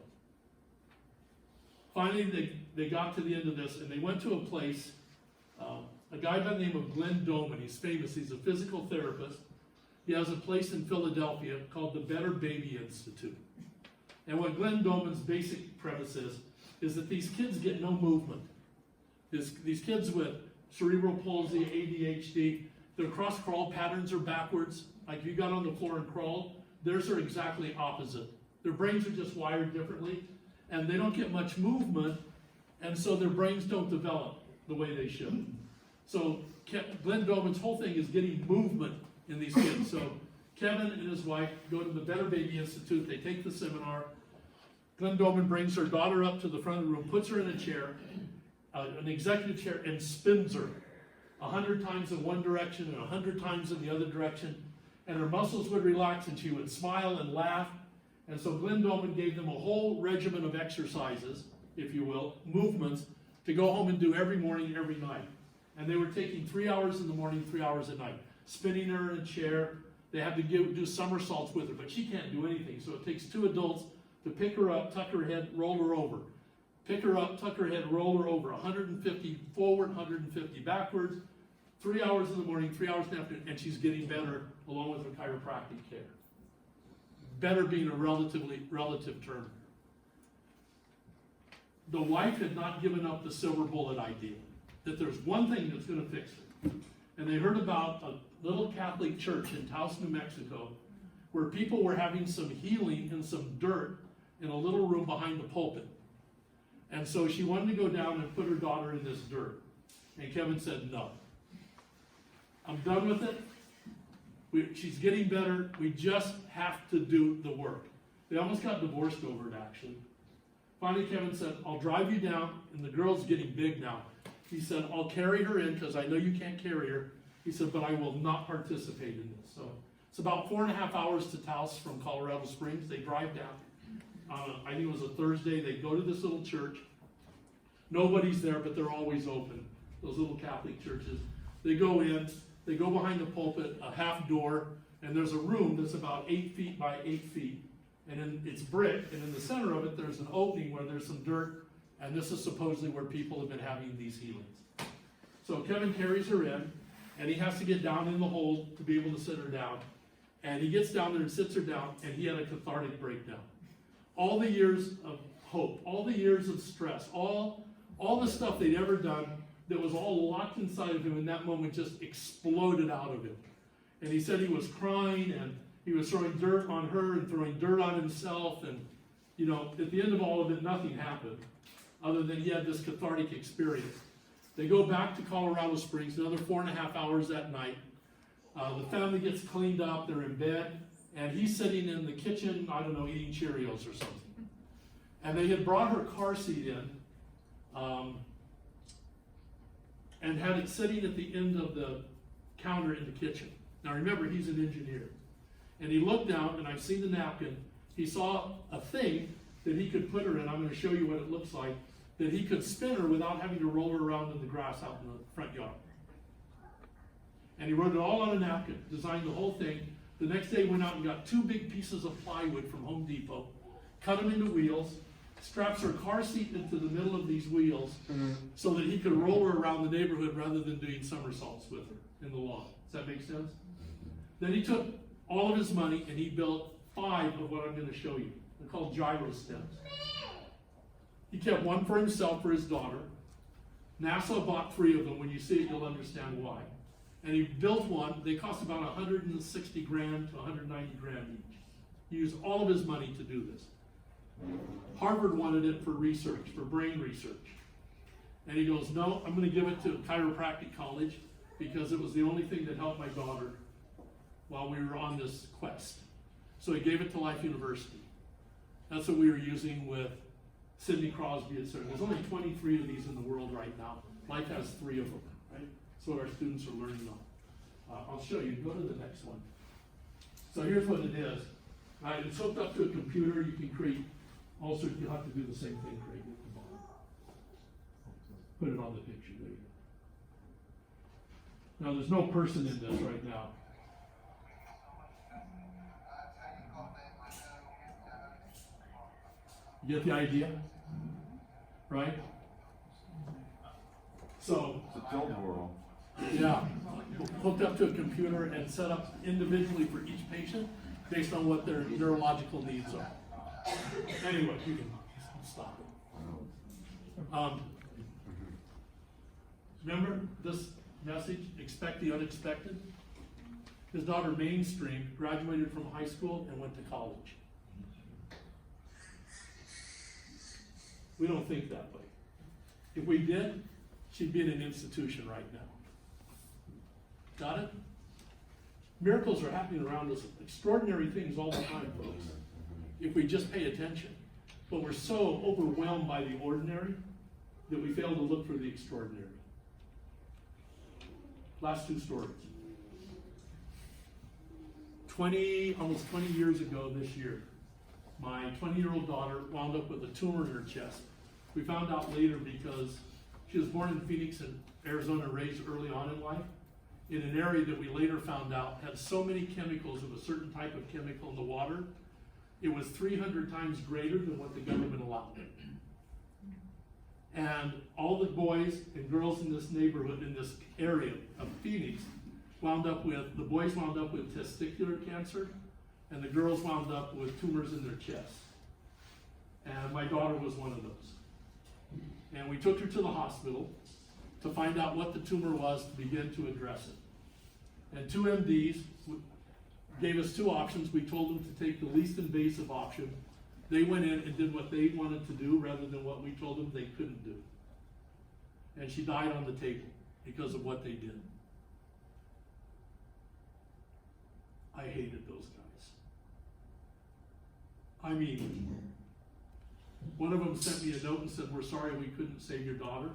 Finally, they got to the end of this, and they went to a place, a guy by the name of Glenn Doman. He's famous. He's a physical therapist. He has a place in Philadelphia called the Better Baby Institute. And what Glenn Doman's basic premise is that these kids get no movement. These kids with cerebral palsy, ADHD, their cross-crawl patterns are backwards. Like if you got on the floor and crawled, theirs are exactly opposite. Their brains are just wired differently, and they don't get much movement, and so their brains don't develop the way they should. So Glenn Doman's whole thing is getting movement in these kids. So Kevin and his wife go to the Better Baby Institute. They take the seminar. Glenn Doman brings her daughter up to the front of the room, puts her in a chair, an executive chair, and spins her 100 times in one direction and 100 times in the other direction. And her muscles would relax and she would smile and laugh. And so Glenn Doman gave them a whole regimen of exercises, if you will, movements, to go home and do every morning, every night. And they were taking 3 hours in the morning, 3 hours at night, spinning her in a chair. They had to do somersaults with her, but she can't do anything. So it takes 2 adults to pick her up, tuck her head, roll her over. Pick her up, tuck her head, roll her over. 150 forward, 150 backwards. 3 hours in the morning, 3 hours in the afternoon, and she's getting better along with her chiropractic care. Better being a relative term. The wife had not given up the silver bullet idea, that there's one thing that's going to fix it. And they heard about a little Catholic church in Taos, New Mexico, where people were having some healing in some dirt in a little room behind the pulpit. And so she wanted to go down and put her daughter in this dirt. And Kevin said, no. I'm done with it. She's getting better. We just have to do the work. They almost got divorced over it, actually. Finally, Kevin said, I'll drive you down, and the girl's getting big now. He said, I'll carry her in, because I know you can't carry her. He said, but I will not participate in this. So it's about 4.5 hours to Taos from Colorado Springs. They drive down. I think it was a Thursday. They go to this little church. Nobody's there, but they're always open, those little Catholic churches. They go in. They go behind the pulpit, a half door, and there's a room that's about 8 feet by 8 feet. And then it's brick, and in the center of it, there's an opening where there's some dirt, and this is supposedly where people have been having these healings. So Kevin carries her in, and he has to get down in the hole to be able to sit her down. And he gets down there and sits her down, and he had a cathartic breakdown. All the years of hope, all the years of stress, all the stuff they'd ever done that was all locked inside of him in that moment just exploded out of him. And he said he was crying, and he was throwing dirt on her and throwing dirt on himself. And, you know, at the end of all of it, nothing happened other than he had this cathartic experience. They go back to Colorado Springs, another 4.5 hours that night. The family gets cleaned up, they're in bed, and he's sitting in the kitchen, I don't know, eating Cheerios or something. And they had brought her car seat in, and had it sitting at the end of the counter in the kitchen. Now remember, he's an engineer. And he looked down, and I've seen the napkin. He saw a thing that he could put her in. I'm going to show you what it looks like. That he could spin her without having to roll her around in the grass out in the front yard. And he wrote it all on a napkin, designed the whole thing. The next day went out and got 2 big pieces of plywood from Home Depot, cut them into wheels, straps her car seat into the middle of these wheels so that he could roll her around the neighborhood rather than doing somersaults with her in the lawn. Does that make sense? Then he took all of his money and he built 5 of what I'm going to show you. They're called gyro stems. He kept one for himself, for his daughter. NASA bought 3 of them. When you see it, you'll understand why. And he built one. They cost about 160 grand to 190 grand each. He used all of his money to do this. Harvard wanted it for research, for brain research. And he goes, no, I'm going to give it to chiropractic college because it was the only thing that helped my daughter while we were on this quest. So he gave it to Life University. That's what we were using with Sidney Crosby, etc. There's only 23 of these in the world right now. Life has 3 of them, right? That's what our students are learning on. I'll show you. Go to the next one. So here's what it is. Right, it's hooked up to a computer. You can create all sorts. You'll have to do the same thing. Create it at the bottom. Put it on the picture. There you go. Now there's no person in this right now. You get the idea? Right? So, It's a tilt world. yeah, hooked up to a computer and set up individually for each patient based on what their neurological needs are. Anyway, you can stop it. Remember this message, expect the unexpected? His daughter mainstream, graduated from high school and went to college. We don't think that way. If we did, she'd be in an institution right now. Got it? Miracles are happening around us, extraordinary things all the time, folks, if we just pay attention. but we're so overwhelmed by the ordinary that we fail to look for the extraordinary. Last two stories. Almost 20 years ago this year, my 20-year-old daughter wound up with a tumor in her chest. We found out later because she was born in Phoenix, Arizona, raised early on in life, in an area that we later found out had so many chemicals of a certain type of chemical in the water, it was 300 times greater than what the government allowed. And all the boys and girls in this neighborhood, in this area of Phoenix, the boys wound up with testicular cancer, and the girls wound up with tumors in their chests. And my daughter was one of those. And we took her to the hospital to find out what the tumor was to begin to address it. And two MDs gave us two options. We told them to take the least invasive option. They went in and did what they wanted to do rather than what we told them they couldn't do. And she died on the table because of what they did. I hated those guys. I mean, one of them sent me a note and said, "We're sorry we couldn't save your daughter."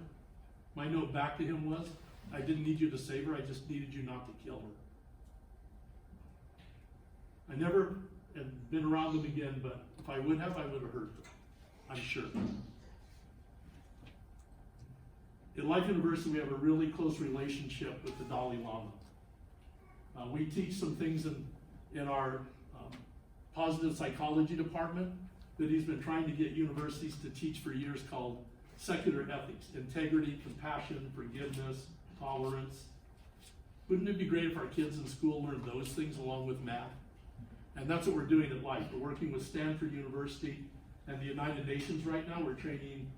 My note back to him was, "I didn't need you to save her, I just needed you not to kill her." I never have been around them again, but if I would have hurt them, I'm sure. At Life University, we have a really close relationship with the Dalai Lama. We teach some things in our positive psychology department that he's been trying to get universities to teach for years, called secular ethics: integrity, compassion, forgiveness, tolerance. Wouldn't it be great if our kids in school learned those things along with math? And that's what we're doing at Life. We're working with Stanford University and the United Nations right now. We're training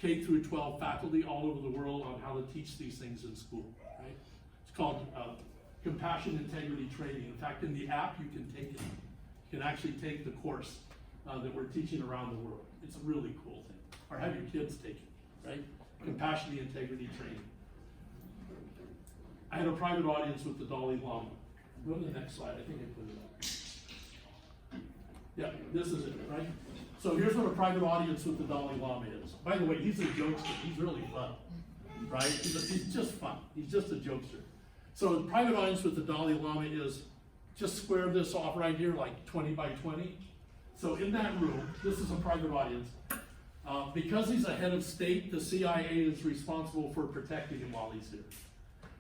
K through 12 faculty all over the world on how to teach these things in school. Right? It's called compassion integrity training. In fact, in the app, you can take it. You can actually take the course that we're teaching around the world. It's a really cool thing. Or have your kids take it, right? Compassion integrity training. I had a private audience with the Dalai Lama. Go to the next slide. I think I put it up. Yeah, this is it, right? So here's what a private audience with the Dalai Lama is. By the way, he's a jokester. He's really fun, right? He's just fun. He's just a jokester. So the private audience with the Dalai Lama is, just square this off right here, like 20 by 20. So in that room, this is a private audience. Because he's a head of state, the CIA is responsible for protecting him while he's here.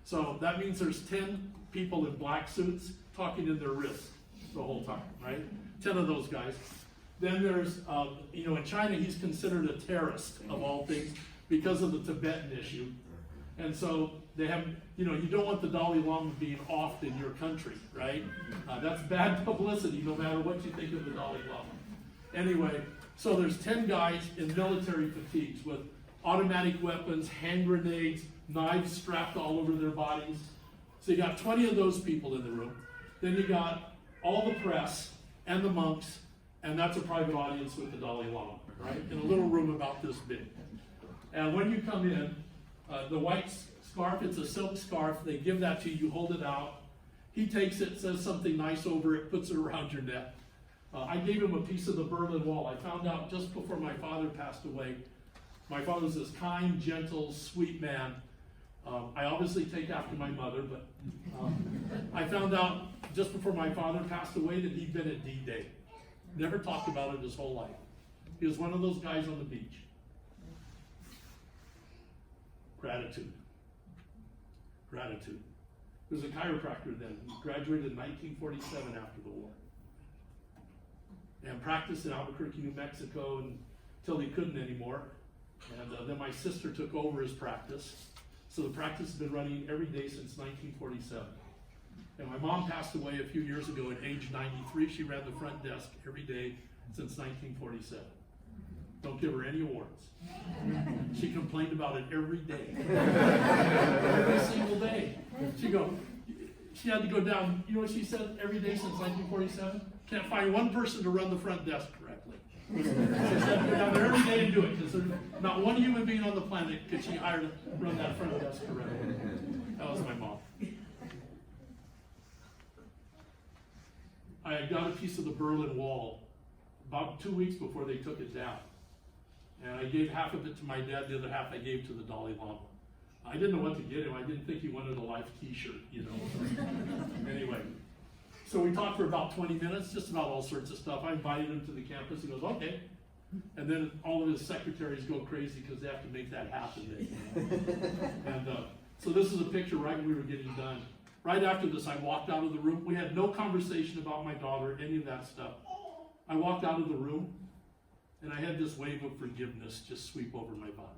So that means there's 10 people in black suits talking in their wrists the whole time, right? 10 of those guys. Then there's, in China, he's considered a terrorist of all things because of the Tibetan issue. And so they have, you don't want the Dalai Lama being offed in your country, right? That's bad publicity, no matter what you think of the Dalai Lama. Anyway, so there's 10 guys in military fatigues with automatic weapons, hand grenades, knives strapped all over their bodies. So you got 20 of those people in the room. Then you got all the press and the monks, and that's a private audience with the Dalai Lama, right? In a little room about this big. And when you come in, the white scarf, it's a silk scarf. They give that to you, you hold it out. He takes it, says something nice over it, puts it around your neck. I gave him a piece of the Berlin Wall. I found out just before my father passed away. My father was this kind, gentle, sweet man. I obviously take after my mother, but I found out just before my father passed away that he'd been at D-Day. Never talked about it his whole life. He was one of those guys on the beach. Gratitude. Gratitude. He was a chiropractor then. He graduated in 1947 after the war. And practiced in Albuquerque, New Mexico until he couldn't anymore. And then my sister took over his practice. So the practice has been running every day since 1947. And my mom passed away a few years ago at age 93. She ran the front desk every day since 1947. Don't give her any awards. She complained about it every day. Every single day. She had to go down, you know what she said every day since 1947? Can't find one person to run the front desk correctly. So she had to go down there every day and do it, because there's not one human being on the planet could she hire to run that front desk correctly. That was my mom. I got a piece of the Berlin Wall about 2 weeks before they took it down. And I gave half of it to my dad, the other half I gave to the Dalai Lama. I didn't know what to get him. I didn't think he wanted a Life t-shirt, you know. Anyway, so we talked for about 20 minutes, just about all sorts of stuff. I invited him to the campus. He goes, okay. And then all of his secretaries go crazy because they have to make that happen. And so this is a picture right when we were getting done. Right after this, I walked out of the room. We had no conversation about my daughter, any of that stuff. I walked out of the room, and I had this wave of forgiveness just sweep over my body.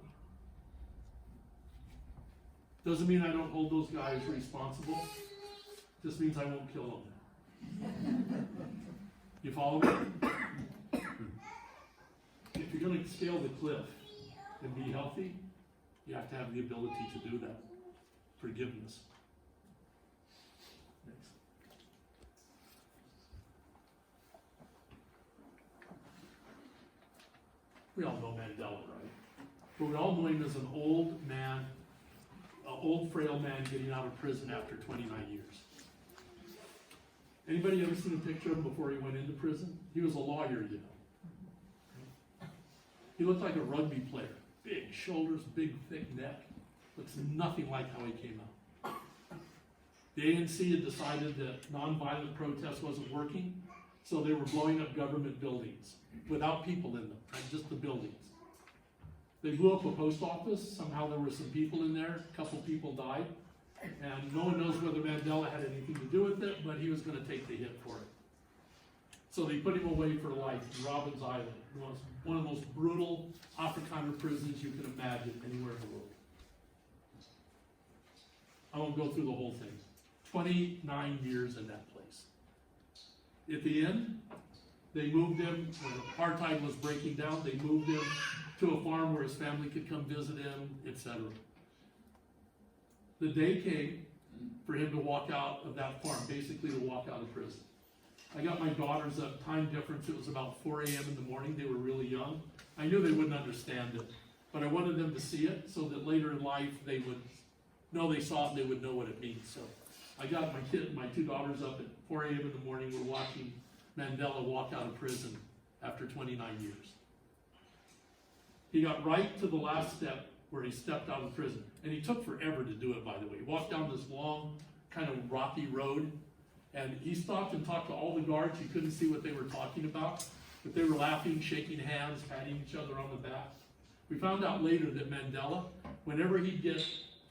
Doesn't mean I don't hold those guys responsible. Just means I won't kill them. You follow me? If you're going to scale the cliff and be healthy, you have to have the ability to do that. Forgiveness. Next. We all know Mandela, right? But we all know him as an old man, an old frail man getting out of prison after 29 years. Anybody ever seen a picture of him before he went into prison? He was a lawyer, you know. He looked like a rugby player. Big shoulders, big thick neck. Looks nothing like how he came out. The ANC had decided that nonviolent protest wasn't working, so they were blowing up government buildings without people in them, right? Just the buildings. They blew up a post office. Somehow there were some people in there. A couple people died. And no one knows whether Mandela had anything to do with it, but he was going to take the hit for it. So they put him away for life in Robben's Island, one of the most brutal Afrikaner prisons you can imagine anywhere in the world. I won't go through the whole thing. 29 years in that place. At the end, they moved him, when apartheid was breaking down, they moved him to a farm where his family could come visit him, etc. The day came for him to walk out of that farm, basically to walk out of prison. I got my daughters up, time difference, it was about 4 a.m. in the morning, they were really young. I knew they wouldn't understand it, but I wanted them to see it so that later in life they would know they saw it and they would know what it means. So I got my two daughters up at 4 a.m. in the morning, we're watching Mandela walk out of prison after 29 years. He got right to the last step where he stepped out of prison. And he took forever to do it, by the way. He walked down this long, kind of rocky road, and he stopped and talked to all the guards. You couldn't see what they were talking about, but they were laughing, shaking hands, patting each other on the back. We found out later that Mandela, whenever he'd get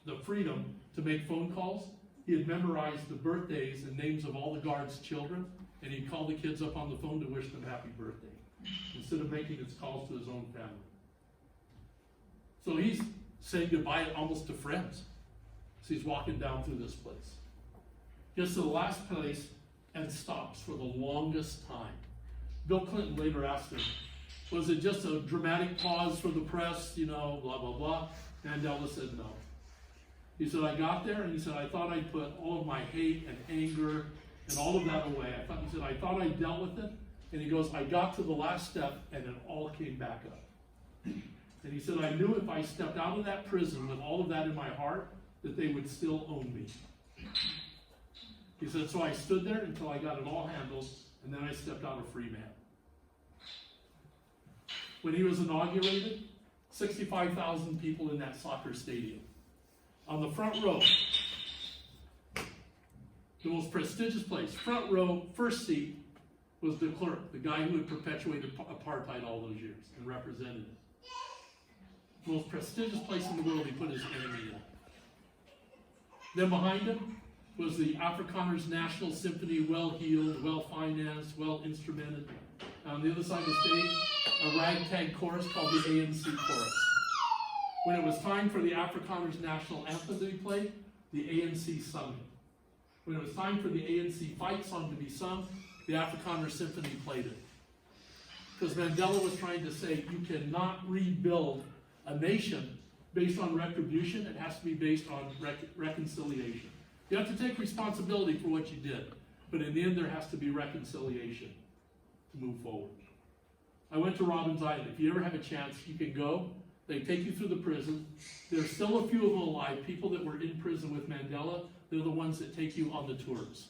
the freedom to make phone calls, he had memorized the birthdays and names of all the guards' children, and he'd call the kids up on the phone to wish them happy birthday, instead of making his calls to his own family. So he's saying goodbye almost to friends. So he's walking down through this place. Gets to the last place and stops for the longest time. Bill Clinton later asked him, was it just a dramatic pause for the press, you know, blah, blah, blah? Mandela said no. He said, I got there and he said, I thought I'd put all of my hate and anger and all of that away. He said, I thought I dealt with it. And he goes, I got to the last step and it all came back up. And he said, I knew if I stepped out of that prison with all of that in my heart, that they would still own me. He said, so I stood there until I got it all handled, and then I stepped out a free man. When he was inaugurated, 65,000 people in that soccer stadium. On the front row, the most prestigious place, front row, first seat, was de Klerk, the guy who had perpetuated apartheid all those years and represented it. The most prestigious place in the world, he put his enemy in. Then behind him was the Afrikaners National Symphony, well-heeled, well-financed, well-instrumented. On the other side of the stage, a ragtag chorus called the ANC chorus. When it was time for the Afrikaners National Anthem to be played, the ANC sung it. When it was time for the ANC fight song to be sung, the Afrikaner Symphony played it. Because Mandela was trying to say, you cannot rebuild a nation based on retribution. It has to be based on reconciliation. You have to take responsibility for what you did, but in the end there has to be reconciliation to move forward. I went to Robben's Island. If you ever have a chance, you can go. They take you through the prison. There's still a few of them alive. People that were in prison with Mandela, they're the ones that take you on the tours.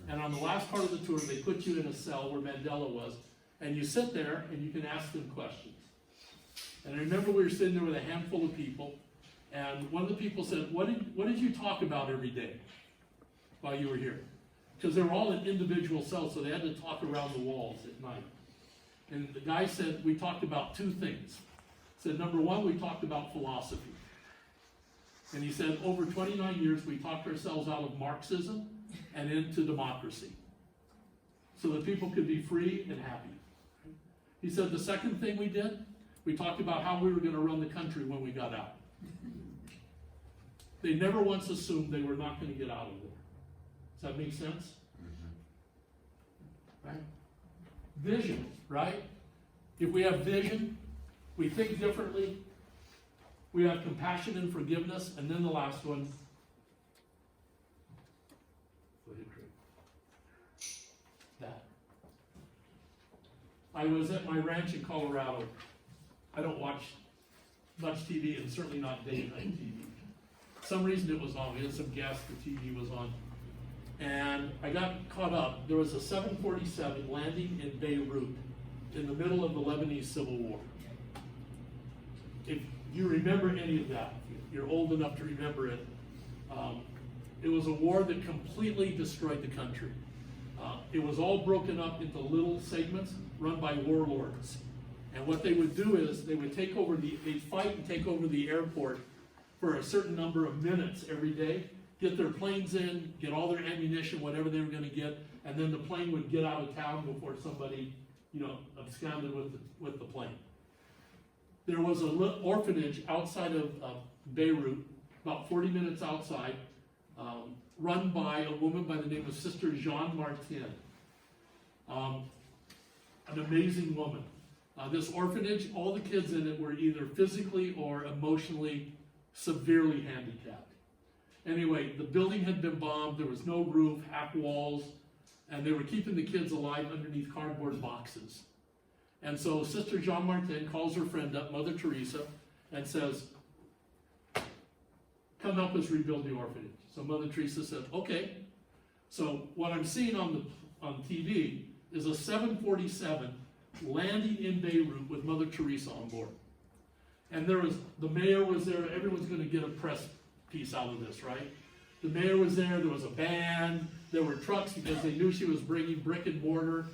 And on the last part of the tour, they put you in a cell where Mandela was, And you sit there and you can ask them questions. And I remember we were sitting there with a handful of people, and one of the people said, what did you talk about every day while you were here? Because they were all in individual cells, so they had to talk around the walls at night. And the guy said, we talked about two things. He said, number one, we talked about philosophy. And he said, over 29 years, we talked ourselves out of Marxism and into democracy, so that people could be free and happy. He said, the second thing we did, we talked about how we were going to run the country when we got out. They never once assumed they were not going to get out of there. Does that make sense? Right? Vision, right? If we have vision, we think differently, we have compassion and forgiveness, and then the last one. Go ahead, Craig. That. I was at my ranch in Colorado. I don't watch much TV, and certainly not daytime TV. Some reason it was on. We had some guests, the TV was on. And I got caught up. There was a 747 landing in Beirut in the middle of the Lebanese Civil War. If you remember any of that, you're old enough to remember it. It was a war that completely destroyed the country. It was all broken up into little segments run by warlords. And what they would do is they would take over they'd fight and take over the airport for a certain number of minutes every day, get their planes in, get all their ammunition, whatever they were going to get, and then the plane would get out of town before somebody, absconded with the plane. There was an orphanage outside of Beirut, about 40 minutes outside, run by a woman by the name of Sister Jean Martin. An amazing woman. This orphanage, all the kids in it were either physically or emotionally severely handicapped. Anyway, the building had been bombed, there was no roof, half walls, and they were keeping the kids alive underneath cardboard boxes. And so Sister Jean Martin calls her friend up, Mother Teresa, and says, come help us rebuild the orphanage. So Mother Teresa said, okay. So what I'm seeing on TV is a 747 landing in Beirut with Mother Teresa on board. And the mayor was there, everyone's going to get a press piece out of this, right? The mayor was there was a band, there were trucks because they knew she was bringing brick and mortar,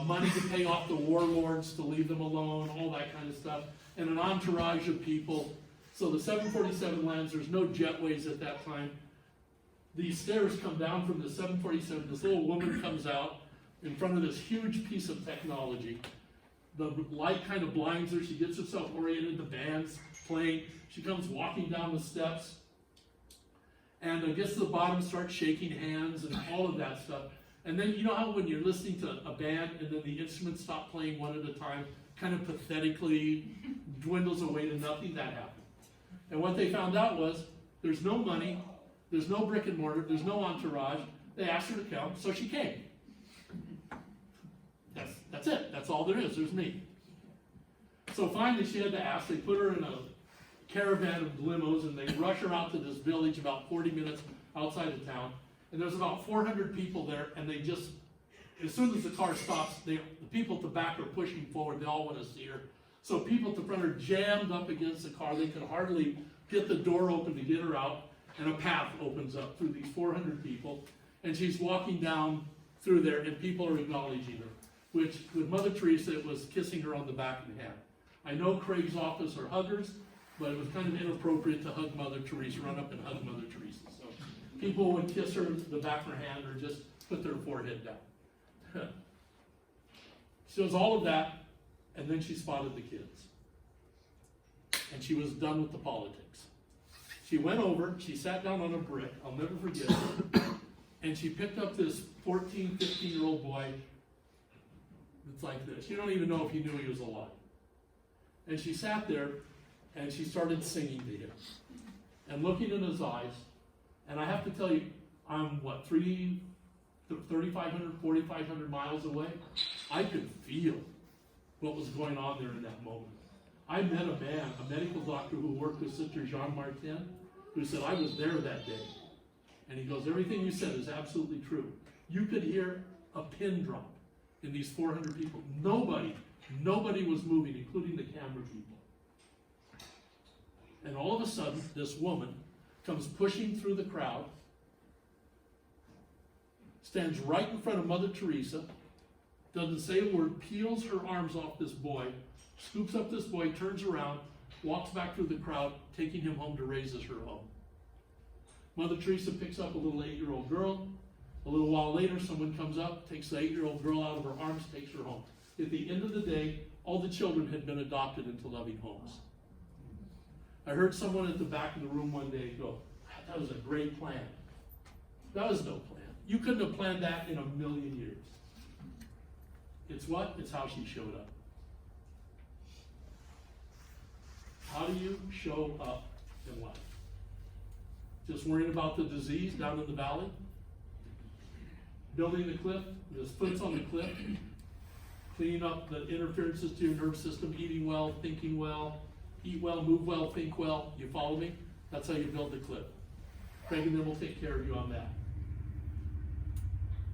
money to pay off the warlords to leave them alone, all that kind of stuff, and an entourage of people. So the 747 lands, there's no jetways at that time. These stairs come down from the 747, this little woman comes out in front of this huge piece of technology. The light kind of blinds her, she gets herself oriented, the band's playing, she comes walking down the steps, and gets to the bottom, starts shaking hands and all of that stuff. And then you know how when you're listening to a band and then the instruments stop playing one at a time, kind of pathetically dwindles away to nothing? That happened. And what they found out was there's no money, there's no brick and mortar, there's no entourage. They asked her to come, so she came. That's it. That's all there is. There's me. So finally she had to ask. They put her in a caravan of limos and they rush her out to this village about 40 minutes outside of town. And there's about 400 people there, and they just, as soon as the car stops, the people at the back are pushing forward. They all want to see her. So people at the front are jammed up against the car. They could hardly get the door open to get her out, and a path opens up through these 400 people. And she's walking down through there, and people are acknowledging her, which with Mother Teresa, it was kissing her on the back of the hand. I know Craig's office are huggers, but it was kind of inappropriate to hug Mother Teresa, run up and hug Mother Teresa. So people would kiss her the back of her hand or just put their forehead down. She does all of that, and then she spotted the kids. And she was done with the politics. She went over, she sat down on a brick, I'll never forget it, and she picked up this 14, 15-year-old boy that's like this. You don't even know if he knew he was alive. And she sat there, and she started singing to him, and looking in his eyes. And I have to tell you, I'm 3,500, 4,500 miles away. I could feel what was going on there in that moment. I met a man, a medical doctor who worked with Sister Jean Martin, who said, I was there that day. And he goes, everything you said is absolutely true. You could hear a pin drop. in these 400 people. Nobody was moving, including the camera people. And all of a sudden, this woman comes pushing through the crowd, stands right in front of Mother Teresa, doesn't say a word, peels her arms off this boy, scoops up this boy, turns around, walks back through the crowd, taking him home to raise as her own. Mother Teresa picks up a little 8-year-old girl. A little while later, someone comes up, takes the 8-year-old girl out of her arms, takes her home. At the end of the day, all the children had been adopted into loving homes. I heard someone at the back of the room one day go, that was a great plan. That was no plan. You couldn't have planned that in a million years. It's what? It's how she showed up. How do you show up in life? Just worrying about the disease down in the valley? Building the cliff, his foot's on the cliff, cleaning up the interferences to your nervous system, eating well, thinking well, eat well, move well, think well. You follow me? That's how you build the cliff. Craig and them will take care of you on that.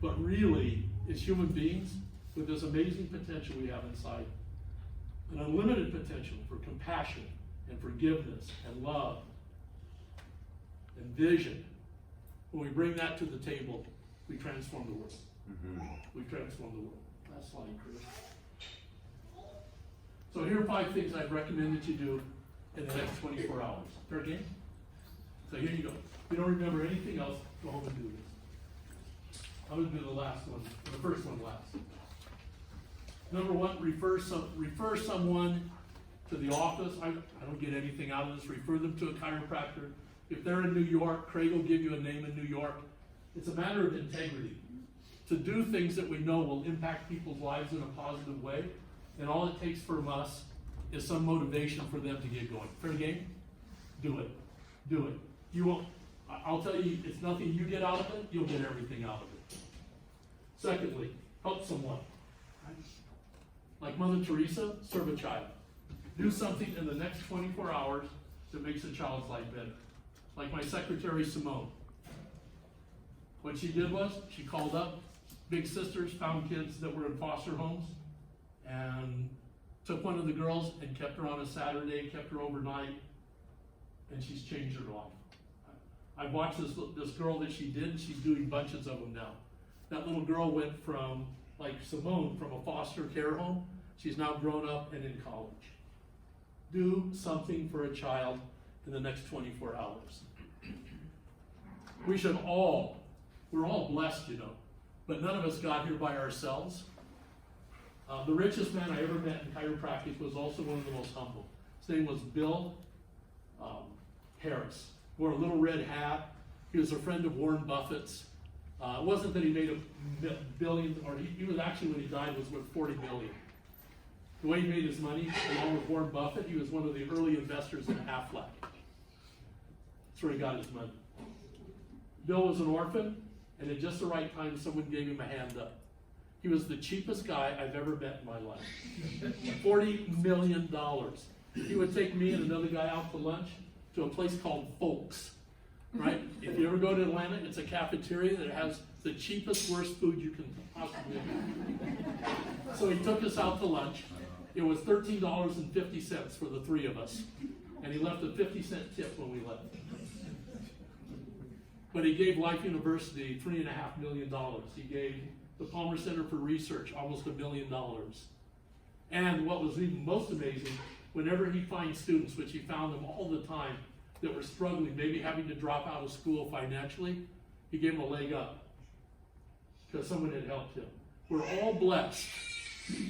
But really, as human beings, with this amazing potential we have inside, an unlimited potential for compassion and forgiveness and love and vision, when we bring that to the table, we transform the world. We transform the world. That's slide, Chris. So here are 5 things I'd recommend that you do in the next 24 hours. Fair game? So here you go. If you don't remember anything else, go home and do this. I'm going to do the last one, the first one last. Number 1, refer someone to the office. I don't get anything out of this. Refer them to a chiropractor. If they're in New York, Craig will give you a name in New York. It's a matter of integrity. To do things that we know will impact people's lives in a positive way, and all it takes from us is some motivation for them to get going. Fair game? Do it. Do it. You won't, I'll tell you, it's nothing you get out of it, you'll get everything out of it. Secondly, help someone. Like Mother Teresa, serve a child. Do something in the next 24 hours that makes a child's life better. Like my secretary, Simone. What she did was, she called up big sisters, found kids that were in foster homes, and took one of the girls and kept her on a Saturday, kept her overnight, and she's changed her life. I watched this girl that she did, and she's doing bunches of them now. That little girl went from, like Simone, from a foster care home, she's now grown up and in college. Do something for a child in the next 24 hours. We should all, we're all blessed, you know, but none of us got here by ourselves. The richest man I ever met in chiropractic was also one of the most humble. His name was Bill Harris. Wore a little red hat. He was a friend of Warren Buffett's. It wasn't that he made a billion, or he was actually, when he died, was worth 40 million. The way he made his money, along with Warren Buffett, he was one of the early investors in Aflac. That's where he got his money. Bill was an orphan, and at just the right time, someone gave him a hand up. He was the cheapest guy I've ever met in my life. $40 million. He would take me and another guy out to lunch to a place called Folks, right? If you ever go to Atlanta, it's a cafeteria that has the cheapest, worst food you can possibly have. So he took us out to lunch. It was $13.50 for the 3 of us. And he left a 50-cent tip when we left. But he gave Life University $3.5 million. He gave the Palmer Center for Research almost $1 million. And what was even most amazing, whenever he finds students, which he found them all the time, that were struggling, maybe having to drop out of school financially, he gave them a leg up because someone had helped him. We're all blessed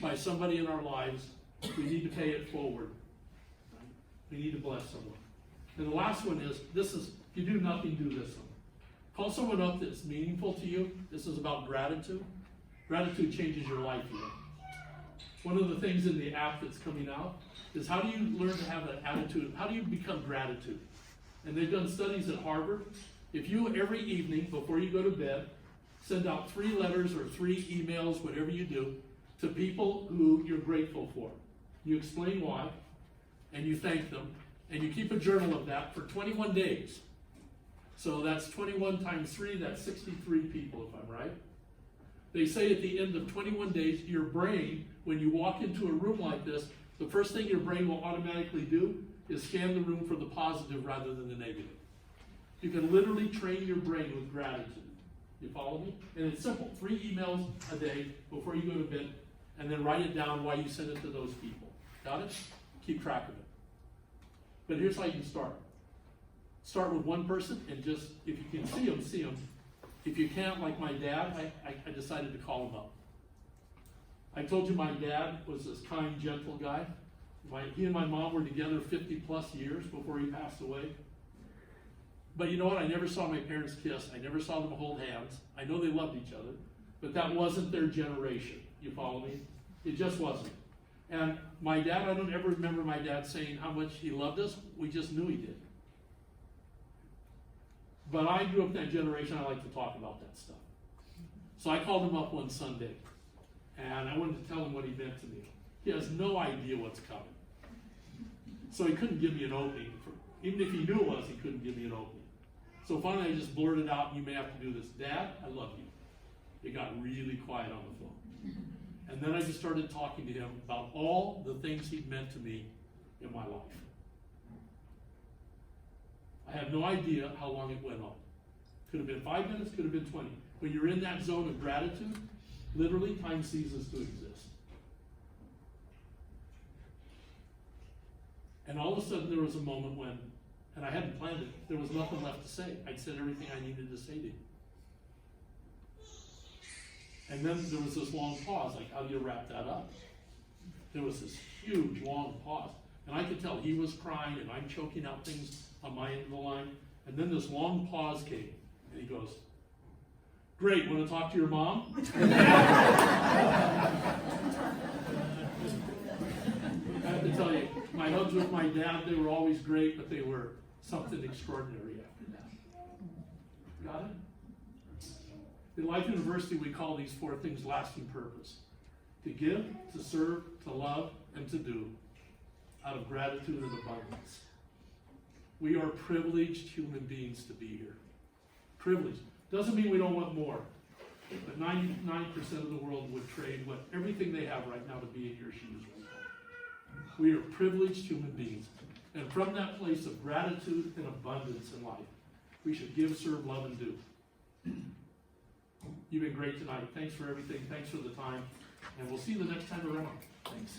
by somebody in our lives. We need to pay it forward. We need to bless someone. And the last one is, if you do nothing, do this one. Call someone up that's meaningful to you. This is about gratitude. Gratitude changes your life, you know. One of the things in the app that's coming out is, how do you learn to have an attitude? How do you become gratitude? And they've done studies at Harvard. If you, every evening before you go to bed, send out 3 letters or 3 emails, whatever you do, to people who you're grateful for. You explain why, and you thank them, and you keep a journal of that for 21 days. So that's 21 times 3, that's 63 people, if I'm right. They say at the end of 21 days, your brain, when you walk into a room like this, the first thing your brain will automatically do is scan the room for the positive rather than the negative. You can literally train your brain with gratitude. You follow me? And it's simple. 3 emails a day before you go to bed, and then write it down why you sent it to those people. Got it? Keep track of it. But here's how you start. Start with one person, and just, if you can see them, see them. If you can't, like my dad, I decided to call him up. I told you my dad was this kind, gentle guy. He and my mom were together 50 plus years before he passed away. But you know what? I never saw my parents kiss. I never saw them hold hands. I know they loved each other, but that wasn't their generation. You follow me? It just wasn't. And my dad, I don't ever remember my dad saying how much he loved us. We just knew he did. But I grew up in that generation. I like to talk about that stuff. So I called him up one Sunday, and I wanted to tell him what he meant to me. He has no idea what's coming. So he couldn't give me an opening. Even if he knew it was, he couldn't give me an opening. So finally I just blurted out, and you may have to do this. Dad, I love you. It got really quiet on the phone. And then I just started talking to him about all the things he'd meant to me in my life. I have no idea how long it went on. Could have been 5 minutes, could have been 20. When you're in that zone of gratitude, literally time ceases to exist. And all of a sudden there was a moment when, and I hadn't planned it, there was nothing left to say. I'd said everything I needed to say to him. And then there was this long pause, like how do you wrap that up? There was this huge long pause. And I could tell he was crying and I'm choking out things on my end of the line. And then this long pause came, and he goes, "Great, want to talk to your mom?" I have to tell you, my hugs with my dad, they were always great, but they were something extraordinary after that. Got it? In Life University, we call these 4 things lasting purpose. To give, to serve, to love, and to do, out of gratitude and abundance. We are privileged human beings to be here. Privileged. Doesn't mean we don't want more. But 99% of the world would trade everything they have right now to be in your shoes right now. We are privileged human beings. And from that place of gratitude and abundance in life, we should give, serve, love, and do. You've been great tonight. Thanks for everything. Thanks for the time. And we'll see you the next time around. Thanks.